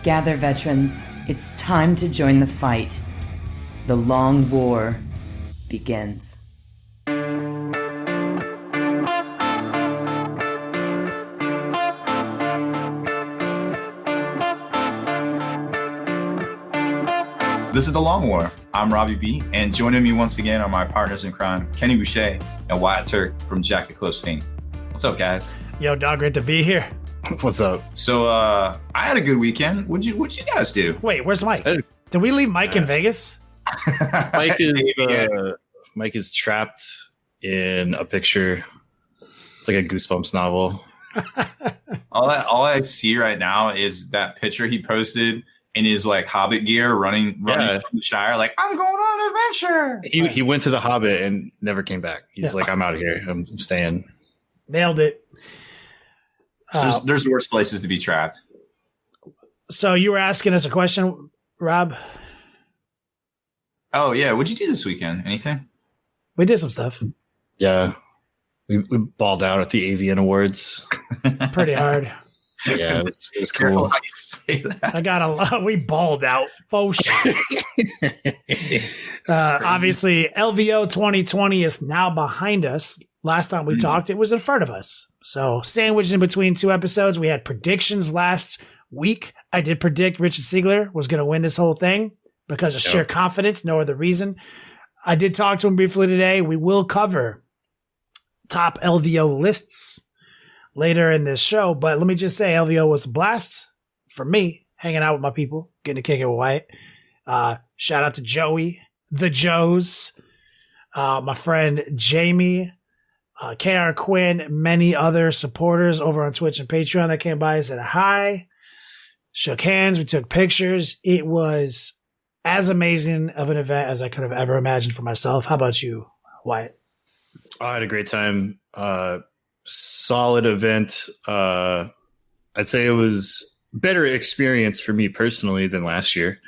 Gather, veterans. It's time to join the fight. The long war begins. This is The Long War. I'm Robbie B, and joining me once again are my partners in crime, Kenny Boucher and Wyatt Turk from Jacket Close Paint. What's up, guys? Yo, dog, great to be here. What's up? So, I had a good weekend. What'd you guys do? Wait, where's Mike? Did we leave Mike in Vegas? Mike is trapped in a picture. It's like a Goosebumps novel. All I see right now is that picture he posted in his like Hobbit gear, running from the Shire, like, I'm going on an adventure. He went to the Hobbit and never came back. He was like, I'm out of here. I'm staying. Nailed it. There's worse places to be trapped. So you were asking us a question, Rob? Oh yeah, what'd you do this weekend? Anything? We did some stuff. Yeah, we balled out at the Avian Awards. Pretty hard. Yeah, it was cool. How you say that. I got a lot. We balled out. Bullshit. Obviously, LVO 2020 is now behind us. Last time we talked, it was in front of us. So sandwiched in between two episodes, we had predictions last week. I did predict Richard Siegler was going to win this whole thing because of sheer confidence, no other reason. I did talk to him briefly today. We will cover top LVO lists later in this show, but let me just say LVO was a blast for me, hanging out with my people, getting a kick it with Wyatt. Shout out to Joey, the Joes, my friend Jamie, KR Quinn, many other supporters over on Twitch and Patreon that came by and said hi, shook hands, we took pictures. It was as amazing of an event as I could have ever imagined for myself. How about you, Wyatt? I had a great time. Solid event. I'd say it was better experience for me personally than last year,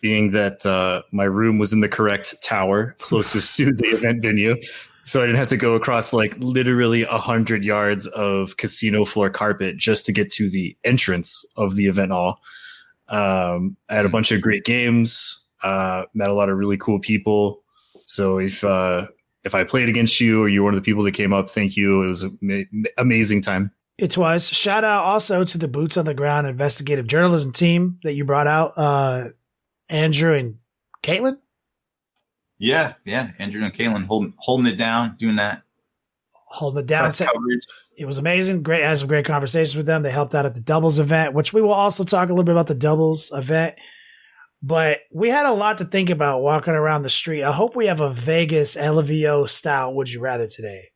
being that my room was in the correct tower closest to the event venue. So I didn't have to go across like literally 100 yards of casino floor carpet just to get to the entrance of the event hall. I had a bunch of great games, met a lot of really cool people. So if I played against you or you're one of the people that came up, thank you. It was an amazing time. It was. Shout out also to the Boots on the Ground investigative journalism team that you brought out, Andrew and Caitlin. Yeah. Andrew and Caitlin holding it down, doing that. Holding it down. Coverage. It was amazing. Great. I had some great conversations with them. They helped out at the doubles event, which we will also talk a little bit about the doubles event. But we had a lot to think about walking around the street. I hope we have a Vegas LVO style Would You Rather today.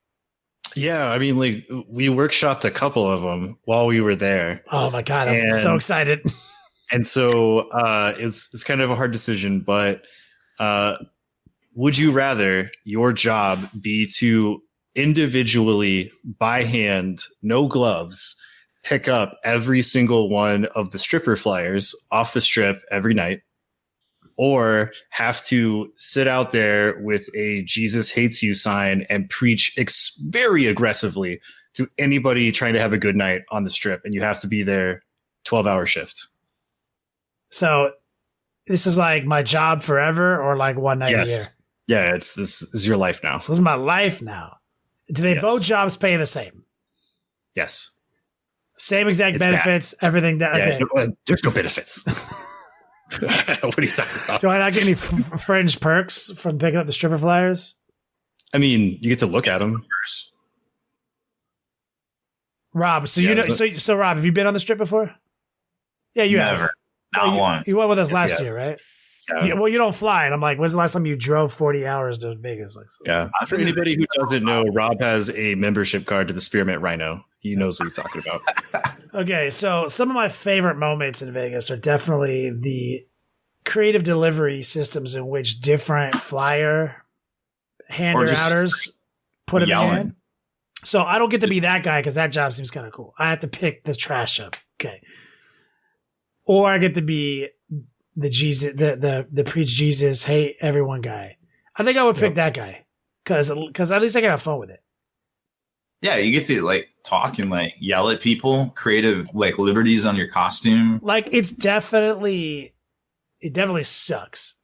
Yeah, I mean, like we workshopped a couple of them while we were there. Oh my God, I'm so excited. And so it's kind of a hard decision, but would you rather your job be to individually, by hand, no gloves, pick up every single one of the stripper flyers off the strip every night, or have to sit out there with a Jesus hates you sign and preach very aggressively to anybody trying to have a good night on the strip, and you have to be there 12-hour shift? So this is like my job forever, or like one night a year? Yeah, this is your life now. So this is my life now. Do they both jobs pay the same? Yes. Same exact benefits, everything. Okay. There's no benefits. What are you talking about? Do I not get any fringe perks from picking up the stripper flyers? I mean, you get to look at them. Rob, so so Rob, have you been on the strip before? Yeah, you Never. have. Not once. You went with us last year, right? Yeah. Well, you don't fly, and I'm like, when's the last time you drove 40 hours to Vegas? Like, so. Yeah. For anybody who doesn't know, Rob has a membership card to the Spearmint Rhino. He knows what he's talking about. Okay, so some of my favorite moments in Vegas are definitely the creative delivery systems in which different flyer handers put them in. So I don't get to be that guy because that job seems kind of cool. I have to pick the trash up. Okay. Or I get to be the Jesus, the preach Jesus, hate everyone guy. I think I would pick that guy because at least I can have fun with it. Yeah, you get to like talk and like yell at people, creative like liberties on your costume. Like it definitely sucks.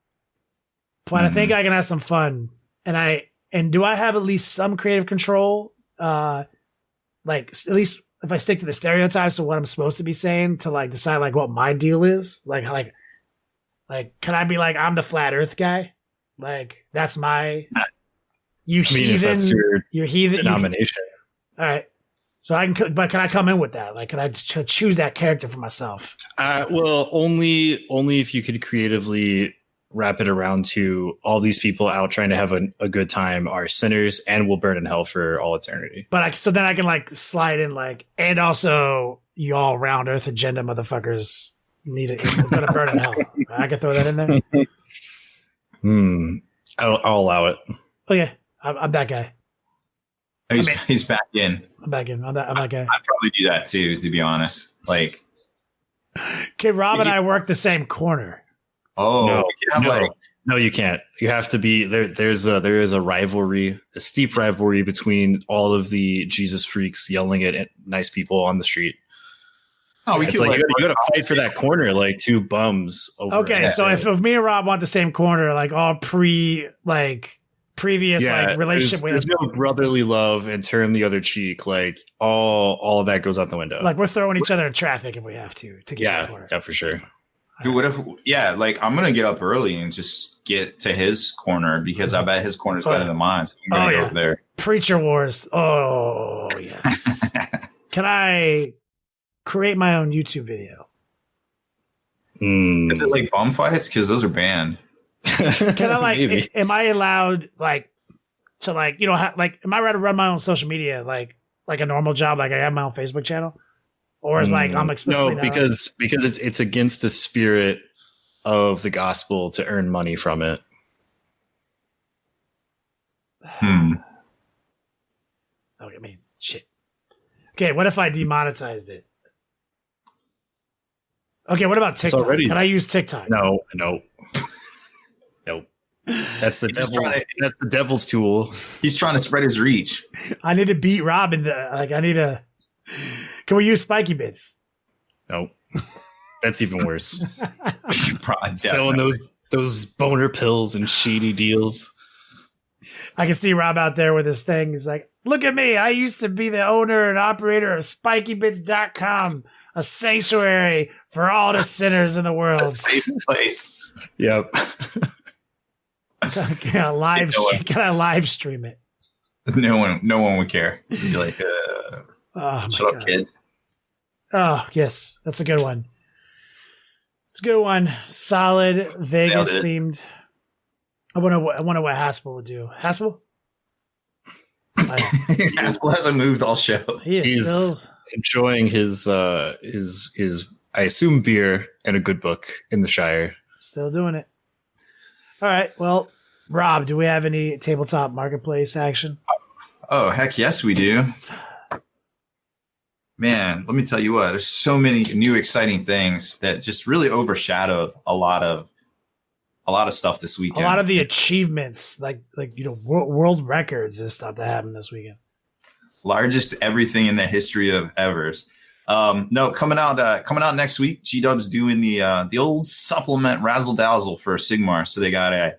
But I think I can have some fun. And do I have at least some creative control? Like at least if I stick to the stereotypes of what I'm supposed to be saying to like decide like what my deal is. Like can I be like, I'm the flat earth guy? Like that's my heathen. You're heathen denomination. All right. So but can I come in with that? Like, can I choose that character for myself? Well, only if you could creatively wrap it around to all these people out trying to have a good time are sinners and will burn in hell for all eternity. But so then I can like slide in like, and also you all round earth agenda motherfuckers need it. Gonna burn in hell. I can throw that in there. I'll allow it. Oh yeah, I'm that guy. He's back in. I'm back in. I'm that guy. I'd probably do that too, to be honest. Like, okay, Rob and I work the same corner. Oh no, you can't. You have to be there. There is a rivalry, a steep rivalry between all of the Jesus freaks yelling at nice people on the street. Oh, it's like you got to fight for that corner, like two bums. Okay, so if me and Rob want the same corner, like all previous like relationship, there's no brotherly love and turn the other cheek. Like all of that goes out the window. Like we're throwing each other in traffic if we have to get that corner. Yeah, for sure. Dude, what if? Yeah, like I'm gonna get up early and just get to his corner because I bet his corner is better than mine. So I'm gonna go over there. Preacher Wars. Oh yes. Can I create my own YouTube video? Is it like bum fights? Because those are banned. Can I like? Am I allowed like to like like? Am I allowed to run my own social media like a normal job? Like I have my own Facebook channel, or is like I'm explicitly no because it's against the spirit of the gospel to earn money from it. Okay, I mean shit. Okay, what if I demonetized it? Okay, what about TikTok? Can I use TikTok? No. Nope. That's the devil. That's the devil's tool. He's trying to spread his reach. I need to beat Rob in I need to. Can we use spiky bits? Nope. That's even worse. Selling those boner pills and shady deals. I can see Rob out there with his thing. He's like, look at me. I used to be the owner and operator of spikybits.com, a sanctuary for all the sinners in the world. A safe place. Yep. Can I live stream it? No one would care. You'd be like, shut up, kid. Oh, yes. That's a good one. It's a good one. Solid Vegas themed. I wonder what Haspil would do. Haspil? Haspil hasn't moved all show. He's still enjoying his I assume beer and a good book in the Shire. Still doing it. All right. Well, Rob, do we have any tabletop marketplace action? Oh, heck yes, we do. Man, let me tell you what, there's so many new exciting things that just really overshadowed a lot of stuff this weekend. A lot of the achievements, like world records and stuff that happened this weekend. Largest everything in the history of evers. No, coming out next week. G-Dub's doing the old supplement razzle dazzle for Sigmar. So they got a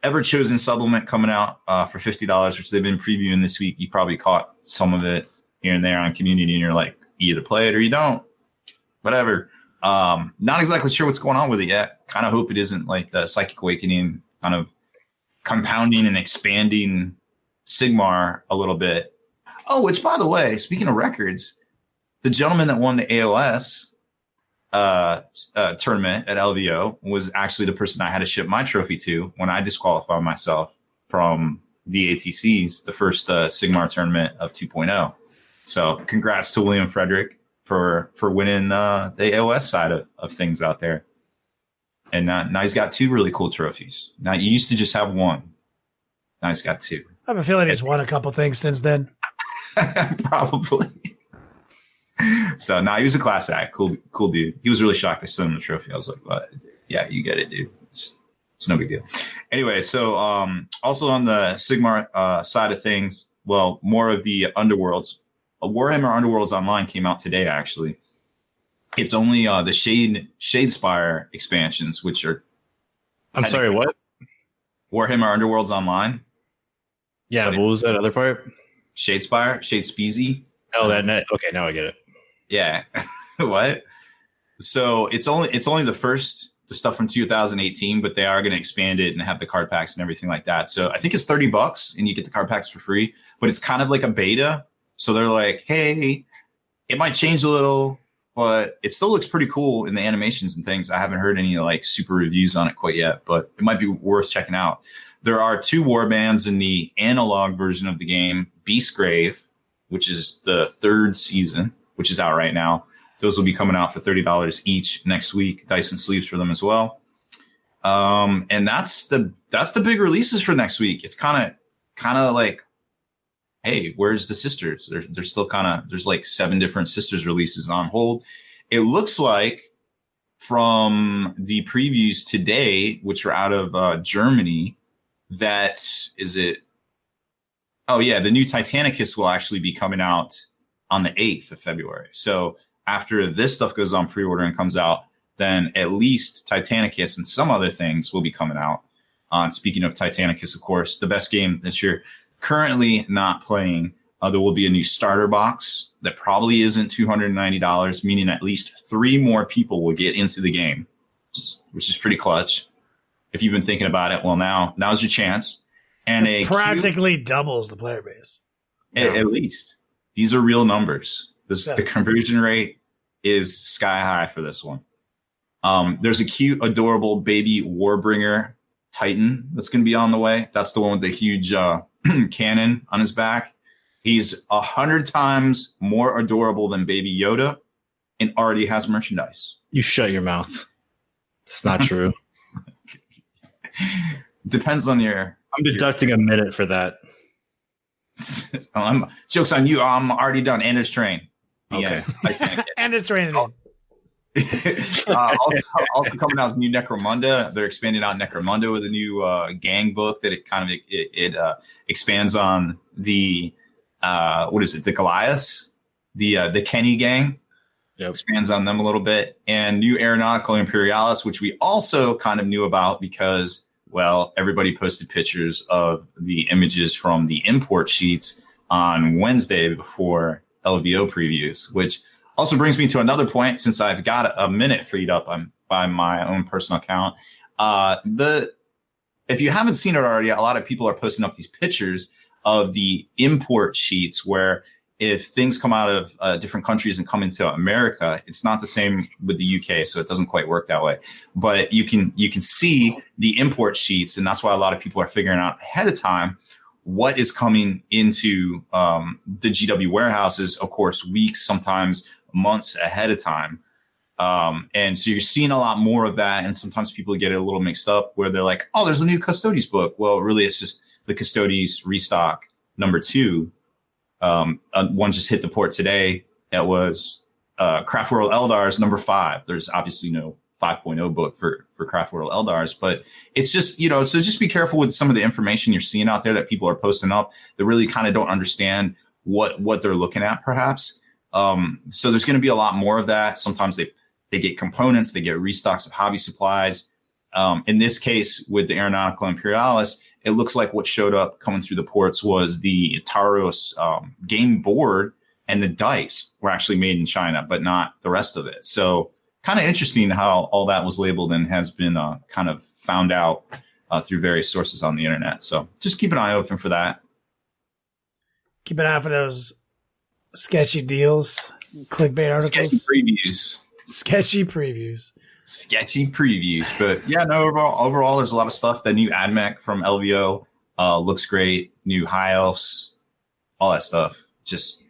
ever chosen supplement coming out for $50, which they've been previewing this week. You probably caught some of it here and there on community, and you're like, you either play it or you don't. Whatever. Not exactly sure what's going on with it yet. Kind of hope it isn't like the Psychic Awakening kind of compounding and expanding Sigmar a little bit. Oh, which by the way, speaking of records, the gentleman that won the AOS tournament at LVO was actually the person I had to ship my trophy to when I disqualified myself from the ATCs, the first Sigmar tournament of 2.0. So congrats to William Frederick for winning the AOS side of things out there. And now he's got two really cool trophies. Now, you used to just have one. Now he's got two. I have a feeling he's won a couple things since then. Probably. So he was a class act. Cool dude. He was really shocked I sent him the trophy. I was like, well, yeah, you get it, dude. It's no big deal. Anyway, so also on the Sigmar side of things, well, more of the underworlds Warhammer Underworlds Online came out today, actually. It's only the Shadespire expansions, which are... I'm sorry, what? Warhammer Underworlds Online. Yeah, what was that other part? Shadespeezy. Oh, that net. Okay, now I get it. Yeah. What? So it's only the stuff from 2018, but they are going to expand it and have the card packs and everything like that. So I think it's $30 and you get the card packs for free, but it's kind of like a beta. So they're like, hey, it might change a little, but it still looks pretty cool in the animations and things. I haven't heard any like super reviews on it quite yet, but it might be worth checking out. There are 2 warbands in the analog version of the game, Beastgrave, which is the 3rd season, which is out right now. Those will be coming out for $30 each next week. Dice and sleeves for them as well. And that's the big releases for next week. It's kind of like, hey, where's the sisters? There's still there's like 7 different sisters releases on hold. It looks like from the previews today, which are out of Germany, the new Titanicus will actually be coming out on the 8th of February. So after this stuff goes on pre-order and comes out, then at least Titanicus and some other things will be coming out. Speaking of Titanicus, of course, the best game that you're currently not playing, there will be a new starter box that probably isn't $290, meaning at least 3 more people will get into the game, which is pretty clutch. If you've been thinking about it, well, now's your chance. And it practically doubles the player base. At least. These are real numbers. The conversion rate is sky high for this one. There's a cute, adorable baby Warbringer Titan that's going to be on the way. That's the one with the huge cannon on his back. He's 100 times more adorable than Baby Yoda and already has merchandise. You shut your mouth. It's not true. Depends on your... I'm deducting a minute for that. Joke's on you. I'm already done. Anders Train. Okay. Anders Train. Also coming out is new Necromunda. They're expanding out Necromunda with a new gang book that it expands on the the Goliaths, the Kenny gang. Yep. Expands on them a little bit, and new Aeronautical Imperialis, which we also kind of knew about because, well, everybody posted pictures of the images from the import sheets on Wednesday before LVO previews, which also brings me to another point, since I've got a minute freed up by my own personal account. If you haven't seen it already, a lot of people are posting up these pictures of the import sheets where if things come out of different countries and come into America, it's not the same with the UK, so it doesn't quite work that way. But you can see the import sheets, and that's why a lot of people are figuring out ahead of time what is coming into the GW warehouses, of course, weeks, sometimes months ahead of time. And so you're seeing a lot more of that, and sometimes people get it a little mixed up where they're like, oh, there's a new Custodes book. Well, really, it's just the Custodes restock number 2. One just hit the port today. That was Craft World Eldars number 5. There's obviously no 5.0 book for Craft World Eldars, but it's just, so just be careful with some of the information you're seeing out there that people are posting up that really kind of don't understand what they're looking at, perhaps. So there's going to be a lot more of that. Sometimes they get components, they get restocks of hobby supplies. In this case, with the Aeronautical Imperialis, it looks like what showed up coming through the ports was the Taros game board, and the dice were actually made in China, but not the rest of it. So kind of interesting how all that was labeled and has been kind of found out through various sources on the internet. So just keep an eye open for that. Keep an eye for those sketchy deals, clickbait articles. Sketchy previews. But yeah, no, overall, there's a lot of stuff. The new AdMech from LVO looks great. New High Elves, all that stuff. Just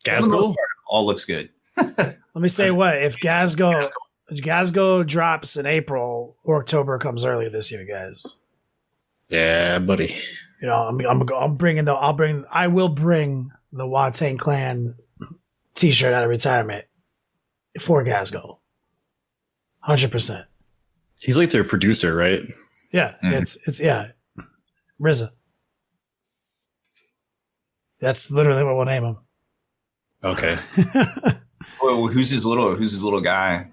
Gazgul all looks good. Let me say what, if Gazgul drops in April, or October comes early this year, guys. Yeah, buddy. I will bring the Watane Clan t-shirt out of retirement for Gazgul. 100%. He's like their producer, right? Yeah, it's RZA. That's literally what we'll name him. Okay. Well, who's his little guy?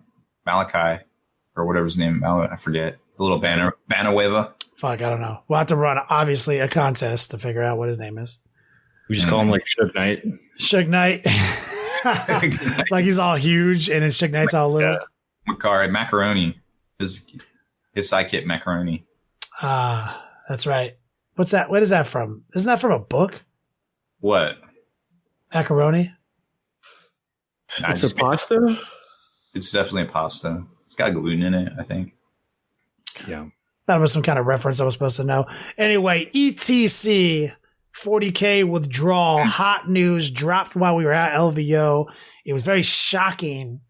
Malachi, or whatever his name. I forget. The little Banaweva. Fuck, I don't know. We'll have to run, obviously, a contest to figure out what his name is. We just call him like Suge Knight. Suge Knight. Like he's all huge and then Suge Knight's all little. Yeah. Makari, Macaroni. His sidekick, Macaroni. That's right. What's that? What is that from? Isn't that from a book? What? Macaroni? It's a pasta? It's definitely a pasta. It's got gluten in it, I think. Yeah. That was some kind of reference I was supposed to know. Anyway, ETC 40K withdrawal, hot news, dropped while we were at LVO. It was very shocking,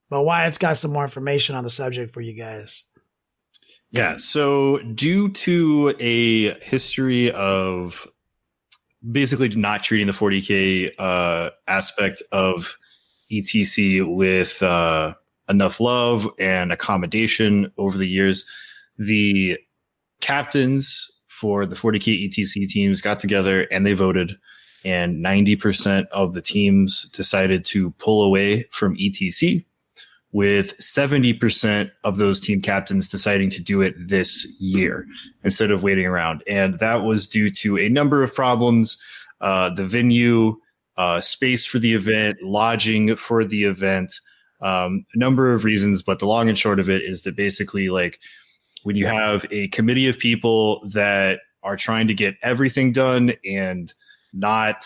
but Wyatt's got some more information on the subject for you guys. Yeah, so due to a history of basically not treating the 40K aspect of ETC with enough love and accommodation over the years, the captains for the 40K ETC teams got together and they voted, and 90% of the teams decided to pull away from ETC, with 70% of those team captains deciding to do it this year instead of waiting around. And that was due to a number of problems, the venue, space for the event, lodging for the event, a number of reasons. But the long and short of it is that basically, like, when you have a committee of people that are trying to get everything done and not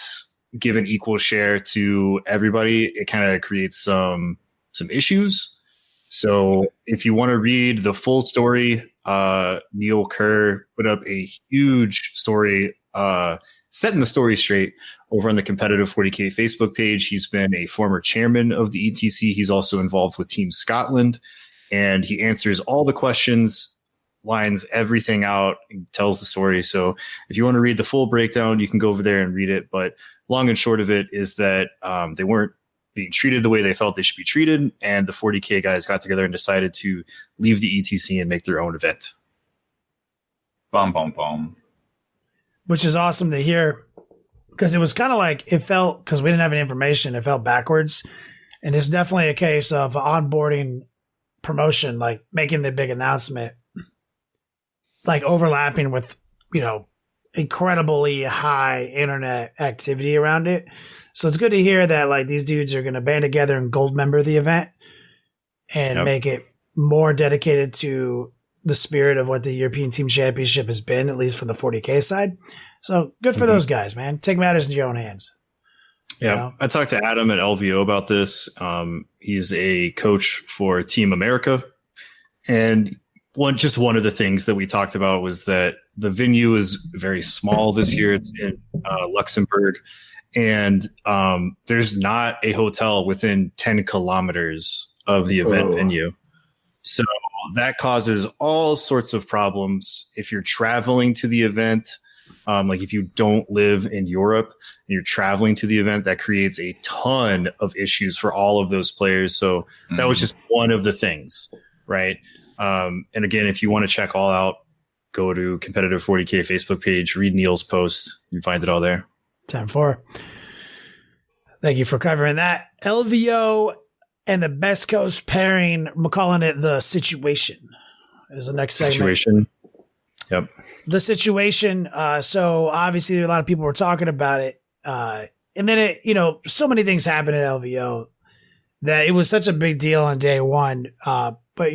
give an equal share to everybody, it kind of creates some issues. So if you want to read the full story, Neil Kerr put up a huge story, setting the story straight over on the Competitive 40K Facebook page. He's been a former chairman of the ETC. He's also involved with Team Scotland, and he answers all the questions, lines everything out, and tells the story. So if you want to read the full breakdown, you can go over there and read it. But long and short of it is that they weren't being treated the way they felt they should be treated, and the 40K guys got together and decided to leave the ETC and make their own event. Bum, bum, bum. Which is awesome to hear, because it was kind of like, it felt, because we didn't have any information, it felt backwards. And it's definitely a case of onboarding promotion, like making the big announcement, like overlapping with, incredibly high internet activity around it. So it's good to hear that, like, these dudes are going to band together and gold member the event and make it more dedicated to the spirit of what the European Team Championship has been, at least for the 40K side. So good for those guys, man. Take matters into your own hands. Yeah. I talked to Adam at LVO about this. He's a coach for Team America. And one of the things that we talked about was that the venue is very small this year. It's in Luxembourg. And there's not a hotel within 10 kilometers of the event venue. So that causes all sorts of problems if you're traveling to the event. Like if you don't live in Europe and you're traveling to the event, that creates a ton of issues for all of those players. So that was just one of the things, right? And again, if you want to check all out, go to Competitive 40K Facebook page, read Neil's post. You can find it all there. 10-4. Thank you for covering that. LVO and the Best Coast pairing, I'm calling it The Situation, is the next segment. Situation. Yep. The Situation. So obviously a lot of people were talking about it. And then so many things happened at LVO that it was such a big deal on day one. But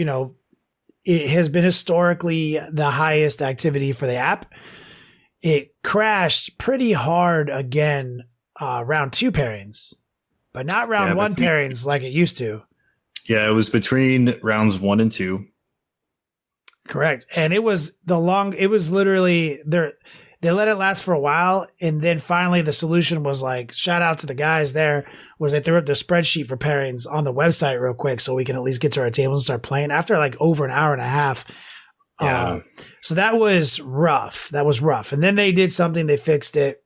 it has been historically the highest activity for the app. It crashed pretty hard again, round 2 pairings, but not round 1 pairings like it used to. Yeah, it was between rounds 1 and 2. Correct. And it was literally they let it last for a while. And then finally the solution was, like, shout out to the guys there, was they threw up the spreadsheet for pairings on the website real quick so we can at least get to our tables and start playing after like over an hour and a half. Yeah. So that was rough. And then they did something, they fixed it,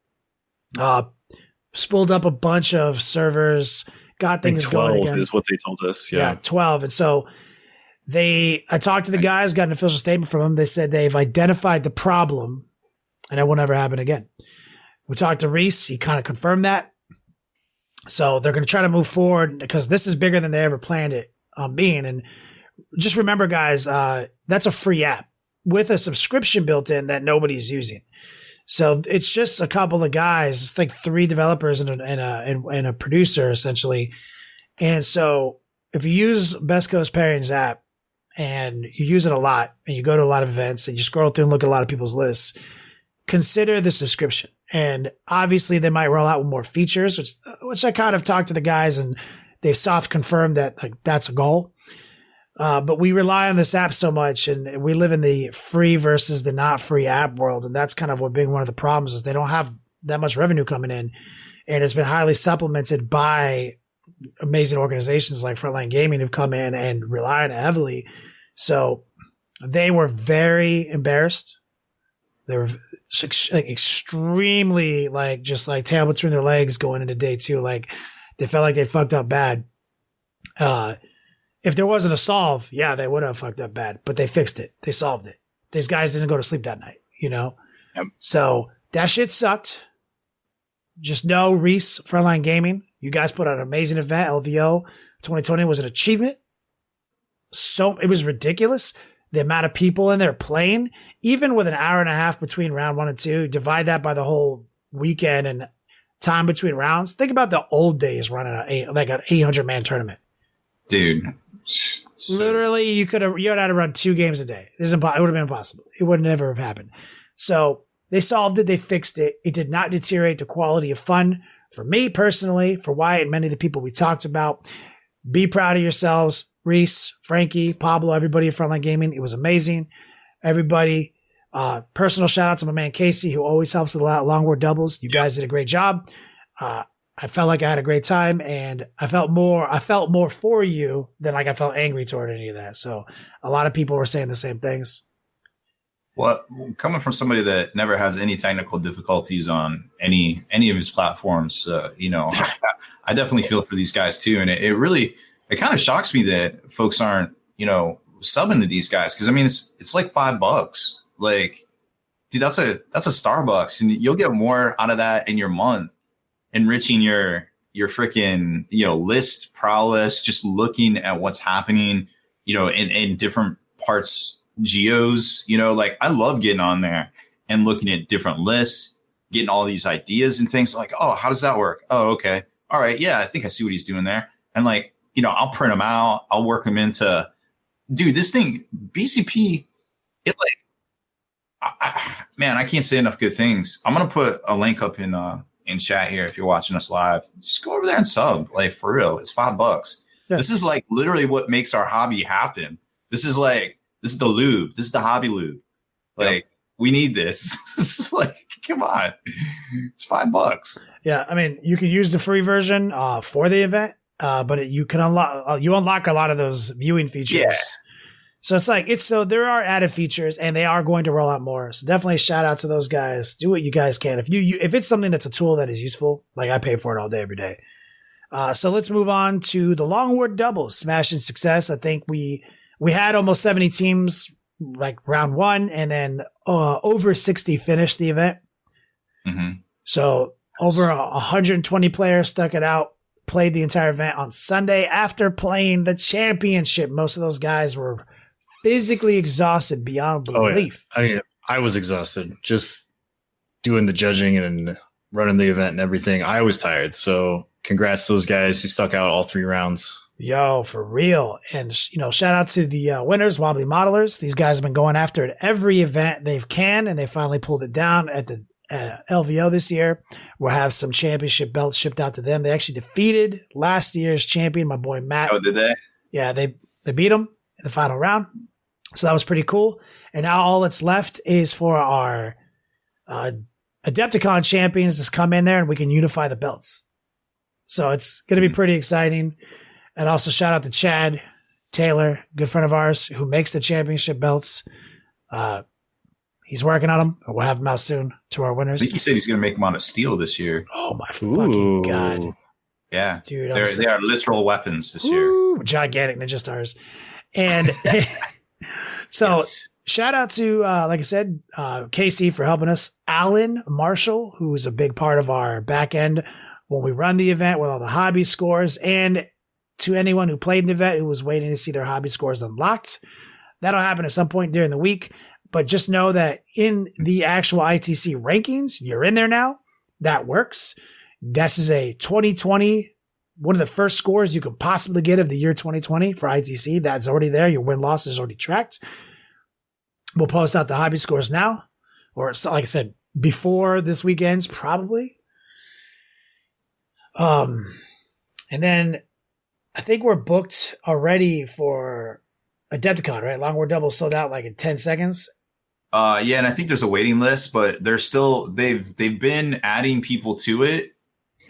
spooled up a bunch of servers, got things going again. 12 is what they told us. Yeah, 12. And so I talked to the guys, got an official statement from them. They said they've identified the problem and it will never happen again. We talked to Reese. He kind of confirmed that. So they're going to try to move forward because this is bigger than they ever planned it on being. And just remember, guys, that's a free app with a subscription built in that nobody's using. So it's just a couple of guys. It's like 3 developers and a producer essentially. And so if you use Best Coast Pairings app and you use it a lot and you go to a lot of events and you scroll through and look at a lot of people's lists, consider the subscription. And obviously they might roll out with more features, which I kind of talked to the guys and they've soft confirmed that like that's a goal. But we rely on this app so much and we live in the free versus the not free app world. And that's kind of what being one of the problems is they don't have that much revenue coming in. And it's been highly supplemented by amazing organizations like Frontline Gaming who've come in and rely on it heavily. So they were very embarrassed. They were like extremely like just like tail between their legs going into day 2. Like they felt like they fucked up bad. If there wasn't a solve, yeah, they would have fucked up bad, but they fixed it. They solved it. These guys didn't go to sleep that night, you know? Yep. So that shit sucked. Just know, Reese, Frontline Gaming, you guys put on an amazing event. LVO 2020 was an achievement. So it was ridiculous. The amount of people in there playing, even with an hour and a half between round 1 and 2, divide that by the whole weekend and time between rounds. Think about the old days running an 800-man tournament. Dude. Literally, you would have had to run 2 games a day. It would have been impossible. It would never have happened. So they solved it. They fixed it. It did not deteriorate the quality of fun. For me personally, for Wyatt and many of the people we talked about, be proud of yourselves. Reese, Frankie, Pablo, everybody at Frontline Gaming. It was amazing. Everybody, personal shout out to my man Casey, who always helps with a lot of long word doubles. You guys did a great job. I felt like I had a great time and I felt more for you than like I felt angry toward any of that. So a lot of people were saying the same things. Well, coming from somebody that never has any technical difficulties on any of his platforms, I definitely feel for these guys too. And it kind of shocks me that folks aren't, subbing to these guys. Cause I mean, it's like $5. Like, dude, that's a Starbucks and you'll get more out of that in your month. Enriching your freaking, list prowess, just looking at what's happening, in different parts, geos, like I love getting on there and looking at different lists, getting all these ideas and things like, oh, how does that work? Oh, okay. All right. Yeah. I think I see what he's doing there. And like, I'll print them out. I'll work them into, dude, this thing, BCP, it like, man, I can't say enough good things. I'm going to put a link up in chat here. If you're watching us live, just go over there and sub, like for real. It's $5. Yeah. This is like literally what makes our hobby happen. This is the lube. This is the hobby lube. Like we need this. This is like, come on, it's $5. Yeah. I mean, you can use the free version for the event, but you can unlock a lot of those viewing features. Yeah. So so there are added features and they are going to roll out more. So definitely shout out to those guys. Do what you guys can. If it's something that's a tool that is useful, like I pay for it all day, every day. So let's move on to the long word doubles. Smash and success. I think we had almost 70 teams like round 1 and then over 60 finished the event. Mm-hmm. So over 120 players stuck it out, played the entire event on Sunday after playing the championship. Most of those guys were physically exhausted beyond belief. Oh, yeah. I mean, I was exhausted just doing the judging and running the event and everything. I was tired. So congrats to those guys who stuck out all 3 rounds. Yo, for real. And, shout out to the winners, Wobbly Modelers. These guys have been going after it every event they've can, and they finally pulled it down at the LVO this year. We'll have some championship belts shipped out to them. They actually defeated last year's champion, my boy Matt. Oh, did they? Yeah, they beat him in the final round. So that was pretty cool. And now all that's left is for our Adepticon champions to come in there and we can unify the belts. So it's going to be pretty exciting. And also shout out to Chad Taylor, good friend of ours, who makes the championship belts. He's working on them. We'll have them out soon to our winners. I think he said he's going to make them out of steel this year. Oh, my fucking God. Yeah. Dude, they are literal weapons this year. Gigantic Ninja Stars. And so shout out to, like I said, Casey for helping us. Alan Marshall, who is a big part of our back end when we run the event with all the hobby scores, and to anyone who played in the event who was waiting to see their hobby scores unlocked. That'll happen at some point during the week. But just know that in the actual ITC rankings, you're in there now. That works. This is a 2020, one of the first scores you could possibly get of the year 2020 for ITC. That's already there. Your win-loss is already tracked. We'll post out the hobby scores now. Or like I said, before this weekend's probably. And then I think we're booked already for Adepticon, right? Long War Double sold out like in 10 seconds. Yeah, and I think there's a waiting list, but they're still they've been adding people to it,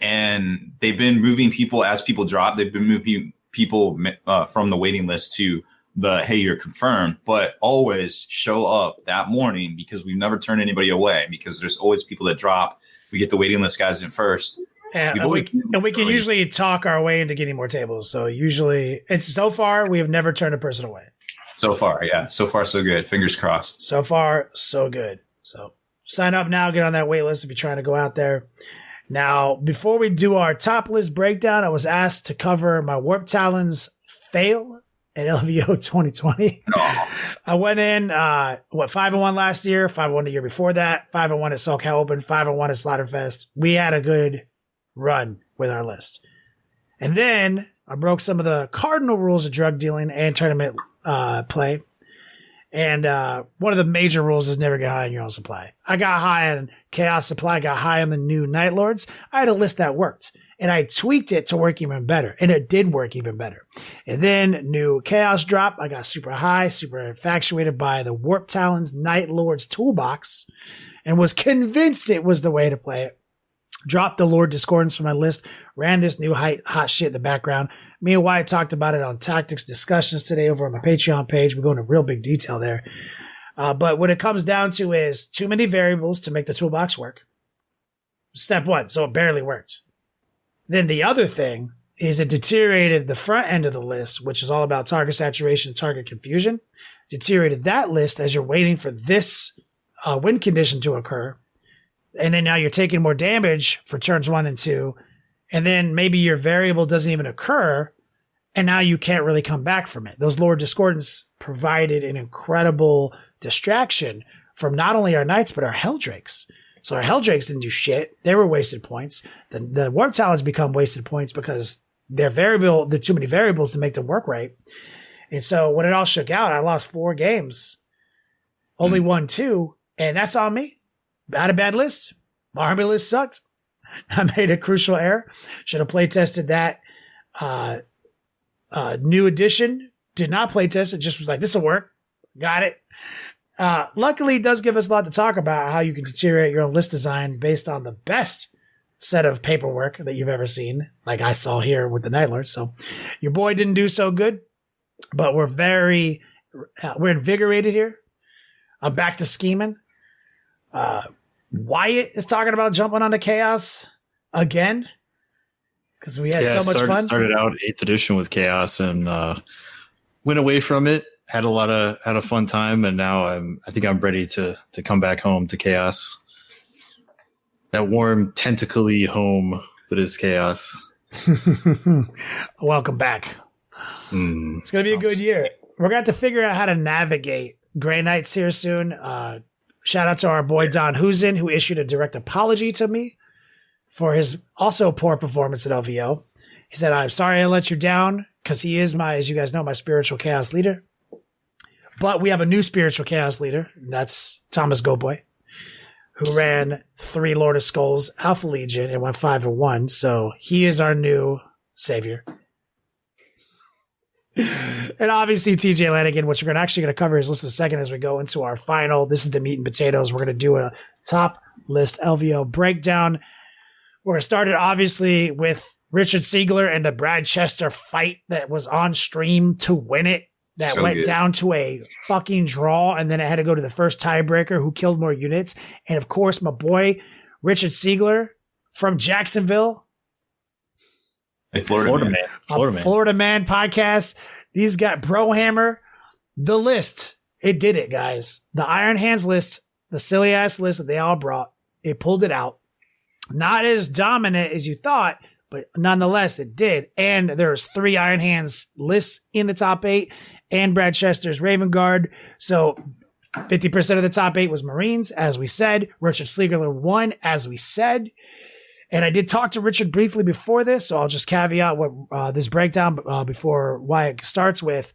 and they've been moving people as people drop. They've been moving people from the waiting list to the hey, you're confirmed, but always show up that morning because we've never turned anybody away because there's always people that drop. We get the waiting list guys in first. And we can usually talk our way into getting more tables. So usually so far we have never turned a person away. So far, yeah. So far, so good. Fingers crossed. So far, so good. So sign up now. Get on that wait list if you're trying to go out there. Now, before we do our top list breakdown, I was asked to cover my Warp Talons fail at LVO 2020. No. I went in, 5-1 last year, 5-1 the year before that, 5-1 at SoCal Open, 5-1 at Slaughterfest. We had a good run with our list. And then I broke some of the cardinal rules of drug dealing and tournament play. And one of the major rules is never get high on your own supply. I got high on Chaos Supply, got high on the new Night Lords. I had a list that worked. And I tweaked it to work even better. And it did work even better. And then new Chaos drop. I got super high, super infatuated by the Warp Talons Night Lords toolbox and was convinced it was the way to play it. Dropped the Lord Discordance from my list. Ran this new hot shit in the background. Me and Wyatt talked about it on Tactics Discussions today over on my Patreon page. We go into real big detail there. But what it comes down to is too many variables to make the toolbox work. Step one. So it barely worked. Then the other thing is it deteriorated the front end of the list, which is all about target saturation, target confusion. Deteriorated that list as you're waiting for this win condition to occur. And then now you're taking more damage for turns 1 and 2. And then maybe your variable doesn't even occur. And now you can't really come back from it. Those Lord Discordants provided an incredible distraction from not only our Knights, but our Helldrakes. So our Helldrakes didn't do shit. They were wasted points. The Warp Talons become wasted points because they're too many variables to make them work right. And so when it all shook out, I lost 4 games. Only won 2. And that's on me. I had a bad list. My army list sucked. I made a crucial error. Should have play tested that new edition. Did not play test it. Just was like, this will work. Got it. Luckily, it does give us a lot to talk about how you can deteriorate your own list design based on the best set of paperwork that you've ever seen, like I saw here with the Night Lords. So your boy didn't do so good, but we're invigorated here. I'm back to scheming. Wyatt is talking about jumping onto Chaos again because we had so much fun. Started out 8th edition with Chaos and went away from it. Had a fun time, and now I think I'm ready to come back home to Chaos. That warm tentacly home that is Chaos. Welcome back. It's gonna be a good year. We're gonna have to figure out how to navigate Grey Knights here soon. Shout out to our boy Don Husen, who issued a direct apology to me for his also poor performance at LVO. He said, I'm sorry I let you down, because he is as you guys know, my spiritual chaos leader. But we have a new spiritual chaos leader. And that's Thomas Goboy, who ran 3 Lord of Skulls Alpha Legion and went 5-1. So he is our new savior. And obviously TJ Lanigan, which we're actually going to cover his list in a second as we go into our final. This is the meat and potatoes. We're going to do a top list LVO breakdown. We're going to start it obviously with Richard Siegler and the Brad Chester fight that was on stream to win it. That so went down to a fucking draw, and then it had to go to the first tiebreaker who killed more units. And of course, my boy Richard Siegler from Jacksonville. Hey, Florida Man podcast. These got Brohammer. The list. It did it, guys. The Iron Hands list, the silly ass list that they all brought. It pulled it out. Not as dominant as you thought, but nonetheless, it did. And there's 3 Iron Hands lists in the top 8 and Brad Chester's Raven Guard. So 50% of the top 8 was Marines, as we said. Richard Sliegler won, as we said. And I did talk to Richard briefly before this, so I'll just caveat what this breakdown before Wyatt starts with.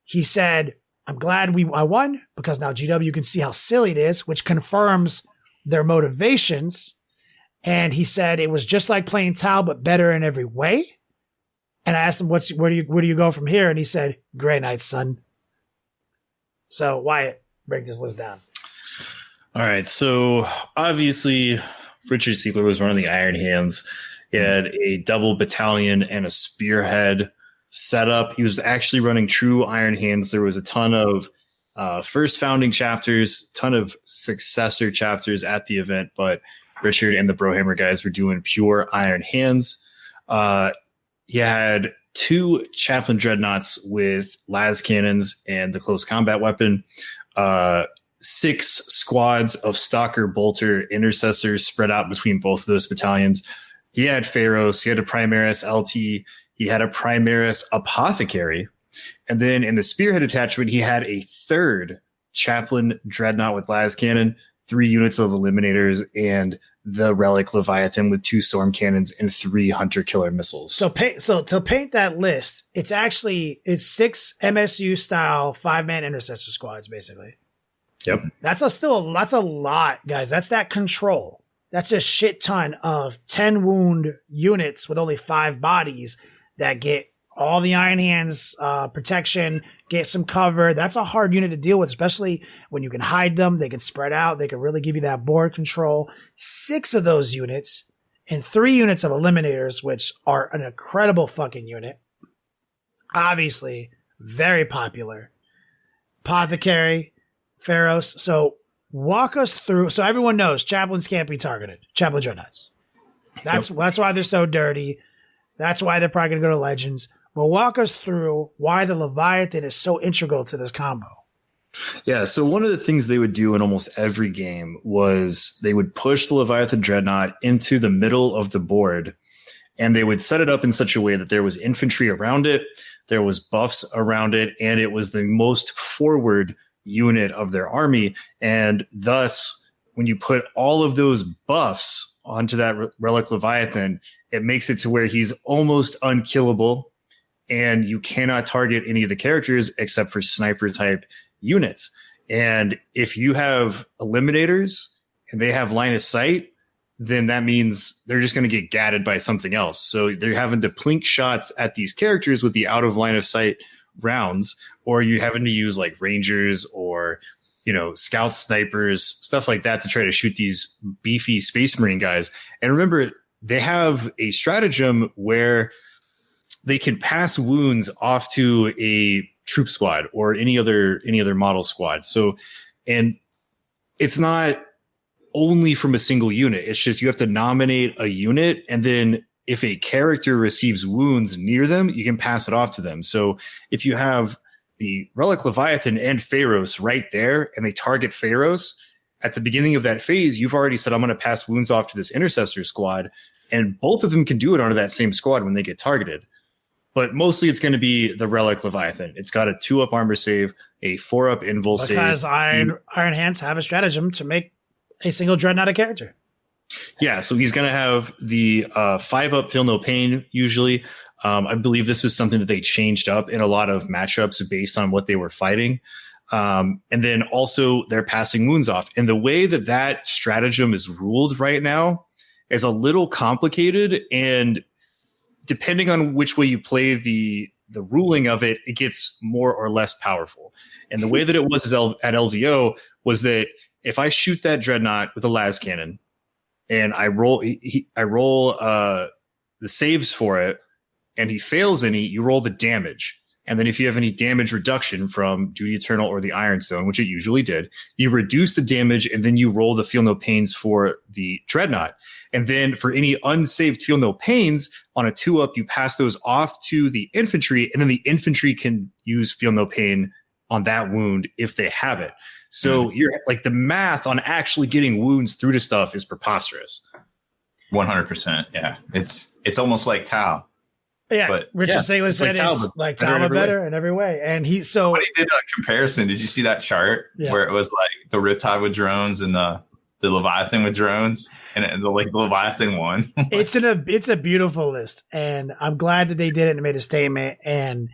He said, I'm glad I won because now GW can see how silly it is, which confirms their motivations. And he said it was just like playing Tal, but better in every way. And I asked him, where do you go from here? And he said, Grey Knights, son. So Wyatt, break this list down. All right. So obviously Richard Siegler was one of the Iron Hands. He had a double battalion and a spearhead setup. He was actually running true Iron Hands. There was a ton of first founding chapters, ton of successor chapters at the event, but Richard and the Brohammer guys were doing pure Iron Hands. He had 2 Chaplain Dreadnoughts with las cannons and the close combat weapon, 6 squads of Stalker, Bolter, Intercessors spread out between both of those battalions. He had Pharos, he had a Primaris LT, he had a Primaris Apothecary, and then in the Spearhead attachment, he had a 3rd Chaplain Dreadnought with las cannon, 3 units of Eliminators, and the Relic Leviathan with 2 Storm Cannons and 3 Hunter Killer Missiles. So to paint that list, it's 6 MSU style 5-man Intercessor squads, basically. Yep. That's a lot, guys. That's that control. That's a shit ton of 10 wound units with only 5 bodies that get all the Iron Hands protection, get some cover. That's a hard unit to deal with, especially when you can hide them. They can spread out. They can really give you that board control. 6 of those units and 3 units of Eliminators, which are an incredible fucking unit. Obviously, very popular. Apothecary, Pharos. So walk us through. So everyone knows chaplains can't be targeted. Chaplain Dreadnoughts. That's why they're so dirty. That's why they're probably going to go to Legends. But walk us through why the Leviathan is so integral to this combo. Yeah, so one of the things they would do in almost every game was they would push the Leviathan Dreadnought into the middle of the board, and they would set it up in such a way that there was infantry around it, there was buffs around it, and it was the most forward unit of their army. And thus, when you put all of those buffs onto that Relic Leviathan, it makes it to where he's almost unkillable, and you cannot target any of the characters except for sniper type units. And if you have Eliminators and they have line of sight, then that means they're just going to get gadded by something else. So they're having to plink shots at these characters with the out of line of sight rounds, or you're having to use like Rangers or, scout snipers, stuff like that to try to shoot these beefy Space Marine guys. And remember, they have a stratagem where they can pass wounds off to a troop squad or any other model squad. So, and it's not only from a single unit. It's just you have to nominate a unit, and then if a character receives wounds near them, you can pass it off to them. So if you have the Relic Leviathan and Pharos right there, and they target Pharos, at the beginning of that phase, you've already said, I'm going to pass wounds off to this Intercessor squad, and both of them can do it onto that same squad when they get targeted. But mostly it's going to be the Relic Leviathan. It's got a 2-up armor save, a 4-up invul save. Because Iron Hands have a stratagem to make a single Dreadnought a character. Yeah, so he's going to have the 5-up Feel No Pain usually. I believe this was something that they changed up in a lot of matchups based on what they were fighting. And then also they're passing wounds off. And the way that stratagem is ruled right now is a little complicated, and depending on which way you play the ruling of it, it gets more or less powerful. And the way that it was at LVO was that if I shoot that Dreadnought with a las cannon and I roll the saves for it and he fails any, you roll the damage. And then if you have any damage reduction from Duty Eternal or the Ironstone, which it usually did, you reduce the damage and then you roll the Feel No Pains for the Dreadnought. And then for any unsaved Feel No Pains on a 2-up, you pass those off to the infantry, and then the infantry can use Feel No Pain on that wound if they have it. So you're like, the math on actually getting wounds through to stuff is preposterous. 100%. Yeah. It's almost like Tau. Yeah, but Richard Saylor said it's like Talbot better in every way. And he so when he did a comparison, did you see that chart where it was like the Riptide with drones and the Leviathan with drones, and the Leviathan won? It's a beautiful list, and I'm glad that they did it and made a statement. And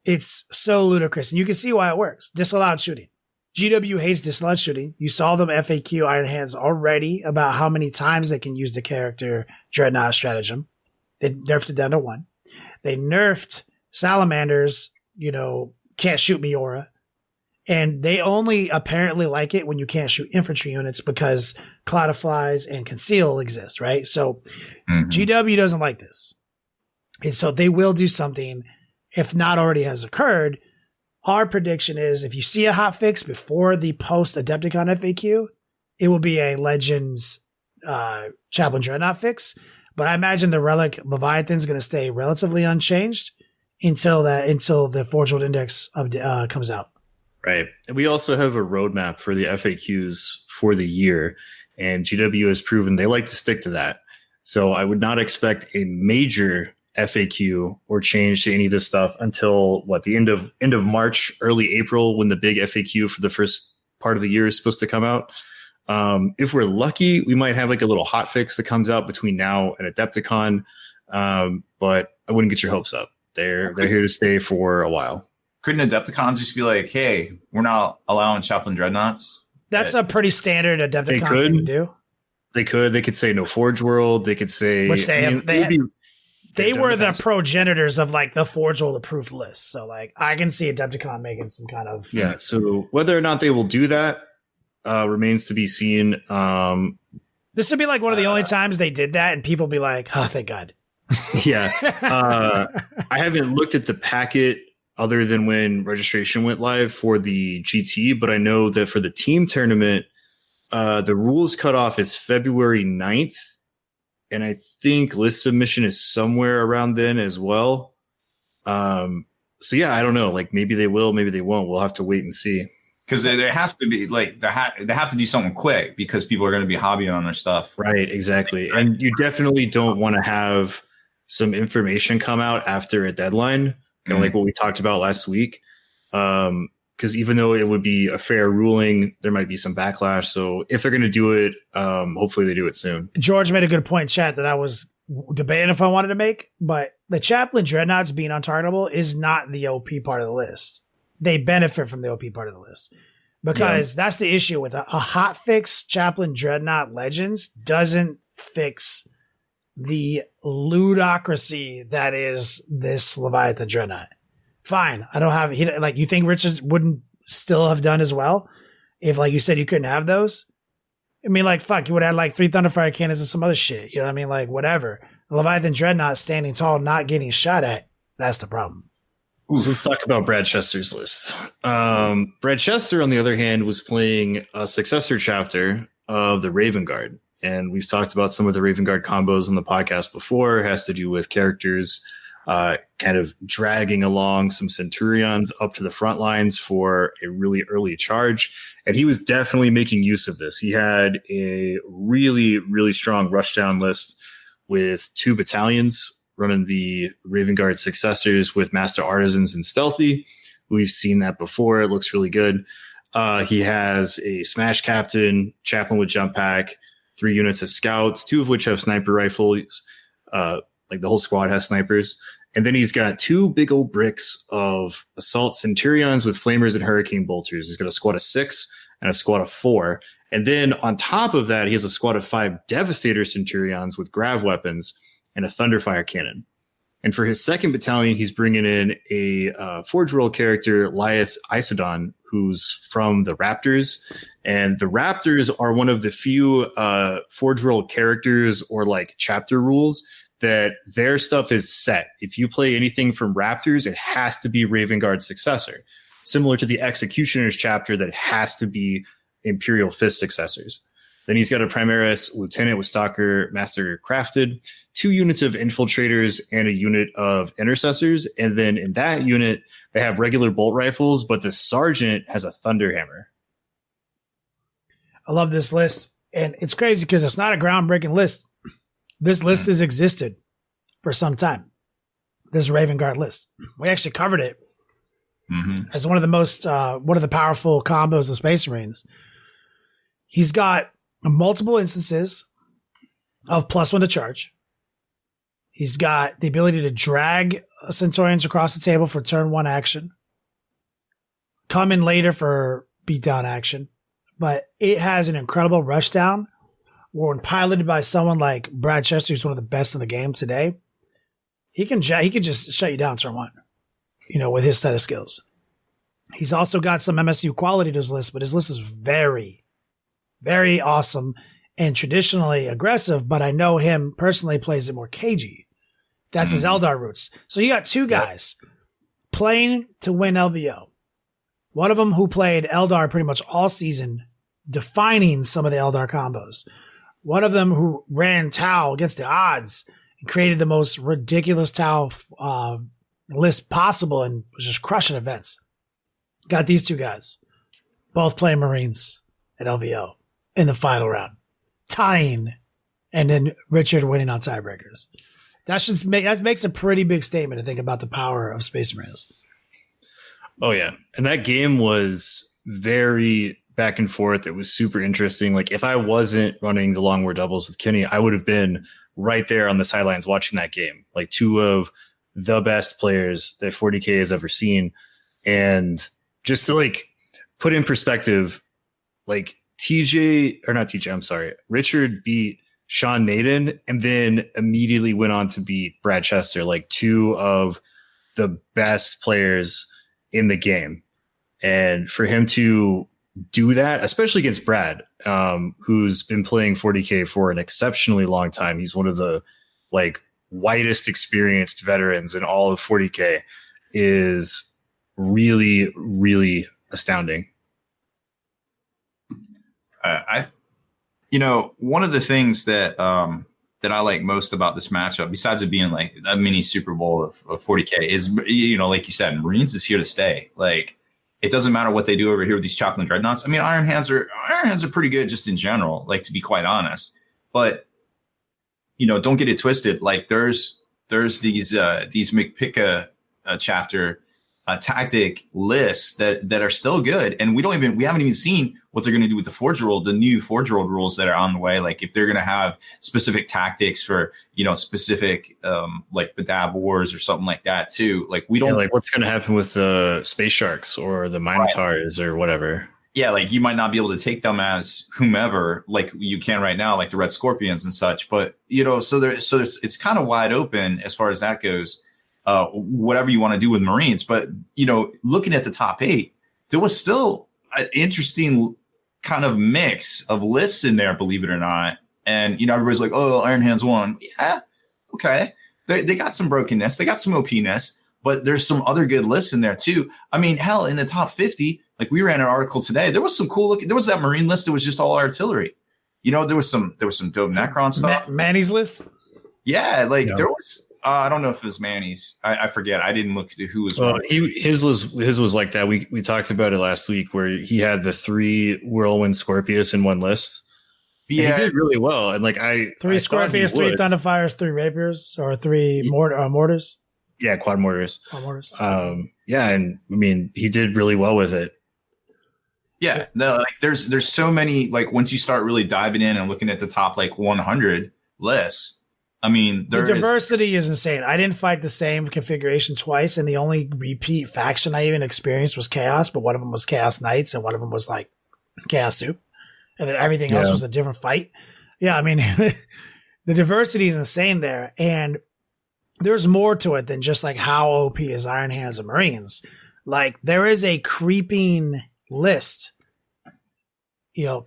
it's so ludicrous, and you can see why it works. Disallowed shooting. GW hates disallowed shooting. You saw them FAQ Iron Hands already about how many times they can use the character Dreadnought stratagem. They nerfed it down to 1. They nerfed Salamanders, can't shoot me aura. And they only apparently like it when you can't shoot infantry units because Cloud of Flies and Conceal exist, right? So GW doesn't like this. And so they will do something, if not already has occurred. Our prediction is if you see a hotfix before the post-Adepticon FAQ, it will be a Legends Chaplain Dreadnought fix. But I imagine the Relic Leviathan is going to stay relatively unchanged until the Forge World Index comes out. Right. And we also have a roadmap for the FAQs for the year, and GW has proven they like to stick to that. So I would not expect a major FAQ or change to any of this stuff until the end of March, early April, when the big FAQ for the first part of the year is supposed to come out. If we're lucky, we might have like a little hot fix that comes out between now and Adepticon. But I wouldn't get your hopes up. They're here to stay for a while. Couldn't Adepticon just be like, hey, we're not allowing Chaplain Dreadnoughts? That's a pretty standard Adepticon thing to do. They could say no Forge World. They could say, which they were the progenitors of like the Forge World approved list. So like I can see Adepticon making some kind of So whether or not they will do that remains to be seen. This would be like one of the only times they did that, and people be like, "Oh, thank God." Yeah, I haven't looked at the packet other than when registration went live for the GT, but I know that for the team tournament, the rules cutoff is February 9th. And I think list submission is somewhere around then as well. So yeah, I don't know. Like maybe they will, maybe they won't. We'll have to wait and see. Because there has to be like they have to do something quick because people are going to be hobbying on their stuff. Right, exactly. And you definitely don't want to have some information come out after a deadline, kind of like what we talked about last week. Because even though it would be a fair ruling, there might be some backlash. So if they're going to do it, hopefully they do it soon. George made a good point in chat that I was debating if I wanted to make, but the Chaplain Dreadnoughts being untargetable is not the OP part of the list. They benefit from the OP part of the list because that's the issue with a hotfix Chaplain Dreadnought Legends doesn't fix the ludocracy that is this Leviathan Dreadnought. Fine. I don't have you think Richards wouldn't still have done as well if, like you said, you couldn't have those? I mean, like, fuck, you would have like 3 Thunderfire cannons and some other shit. You know what I mean? Like, whatever. The Leviathan Dreadnought standing tall, not getting shot at. That's the problem. So let's talk about Brad Chester's list. Brad Chester, on the other hand, was playing a successor chapter of the Raven Guard. And we've talked about some of the Raven Guard combos on the podcast before. It has to do with characters kind of dragging along some Centurions up to the front lines for a really early charge. And he was definitely making use of this. He had a really, really strong rushdown list with 2 battalions running the Raven Guard successors with Master Artisans and Stealthy. We've seen that before. It looks really good. He has a Smash Captain, Chaplain with Jump Pack, 3 units of Scouts, 2 of which have sniper rifles. Like the whole squad has snipers. And then he's got 2 big old bricks of Assault Centurions with Flamers and Hurricane Bolters. He's got a squad of 6 and a squad of 4. And then on top of that, he has a squad of 5 Devastator Centurions with Grav weapons and a Thunderfire cannon. And for his second battalion, he's bringing in a Forge World character, Lias Isodon, who's from the Raptors. And the Raptors are one of the few Forge World characters or like chapter rules that their stuff is set. If you play anything from Raptors, it has to be Raven Guard successor. Similar to the Executioners chapter that has to be Imperial Fist successors. Then he's got a Primaris Lieutenant with Stalker Master Crafted, 2 units of Infiltrators, and a unit of Intercessors. And then in that unit, they have regular bolt rifles, but the Sergeant has a Thunderhammer. I love this list. And it's crazy because it's not a groundbreaking list. This list has existed for some time. This Raven Guard list. We actually covered it as one of the powerful combos of Space Marines. He's got multiple instances of +1 to charge. He's got the ability to drag Centaurians across the table for turn 1 action. Come in later for beatdown action. But it has an incredible rushdown where when piloted by someone like Brad Chester, who's one of the best in the game today, he can just shut you down turn 1, with his set of skills. He's also got some MSU quality to his list, but his list is very, very awesome and traditionally aggressive, but I know him personally plays it more cagey. That's his Eldar roots. So you got two guys playing to win LVO. One of them who played Eldar pretty much all season, defining some of the Eldar combos. One of them who ran Tau against the odds and created the most ridiculous Tau list possible and was just crushing events. Got these two guys, both playing Marines at LVO in the final round, tying, and then Richard winning on tiebreakers. That makes a pretty big statement to think about the power of Space Marines. Oh yeah, and that game was very back and forth. It was super interesting. Like if I wasn't running the long war doubles with Kenny, I would have been right there on the sidelines watching that game. Like two of the best players that 40K has ever seen, and just to like put in perspective, like Richard beat Sean Naden and then immediately went on to beat Brad Chester, like two of the best players in the game. And for him to do that, especially against Brad, who's been playing 40K for an exceptionally long time. He's one of the like widest experienced veterans in all of 40K, is really, really astounding. One of the things that I like most about this matchup, besides it being like a mini Super Bowl of 40K, is, like you said, Marines is here to stay. Like, it doesn't matter what they do over here with these chocolate dreadnoughts. I mean, Iron Hands are pretty good just in general, like, to be quite honest. But, don't get it twisted. Like, there's these McPicka chapter tactic lists that are still good, and we haven't even seen what they're going to do with the new Forge World rules that are on the way. Like if they're going to have specific tactics for specific like Badab Wars or something like that too. Like we don't like what's going to happen with the Space Sharks or the Minotaurs or whatever. Yeah, like you might not be able to take them as whomever like you can right now, like the Red Scorpions and such. But so it's kind of wide open as far as that goes. Whatever you want to do with Marines. But, looking at the top 8, there was still an interesting kind of mix of lists in there, believe it or not. And, everybody's like, oh, Iron Hands won. Yeah, okay. They got some brokenness. They got some OP-ness, but there's some other good lists in there too. I mean, hell, in the top 50, like we ran an article today, there was some cool looking, there was that Marine list that was just all artillery. There was some dope Necron stuff. Manny's list? Yeah, there was... I don't know if it was Manny's. I forget. I didn't look to who was. Well, his was like that. We talked about it last week where he had the 3 Whirlwind Scorpius in one list. Yeah, and he did really well. And like 3 Scorpius, 3 Thunderfires, 3 Rapiers, or 3 mortars. Yeah, quad mortars. Quad mortars. Yeah, and I mean he did really well with it. Yeah, there's so many, like once you start really diving in and looking at the top like 100 lists. I mean, the diversity is insane. I didn't fight the same configuration twice, and the only repeat faction I even experienced was Chaos, but one of them was Chaos Knights, and one of them was like Chaos Soup, and then everything else was a different fight. Yeah, I mean, the diversity is insane there, and there's more to it than just like how OP is Iron Hands and Marines. Like, there is a creeping list,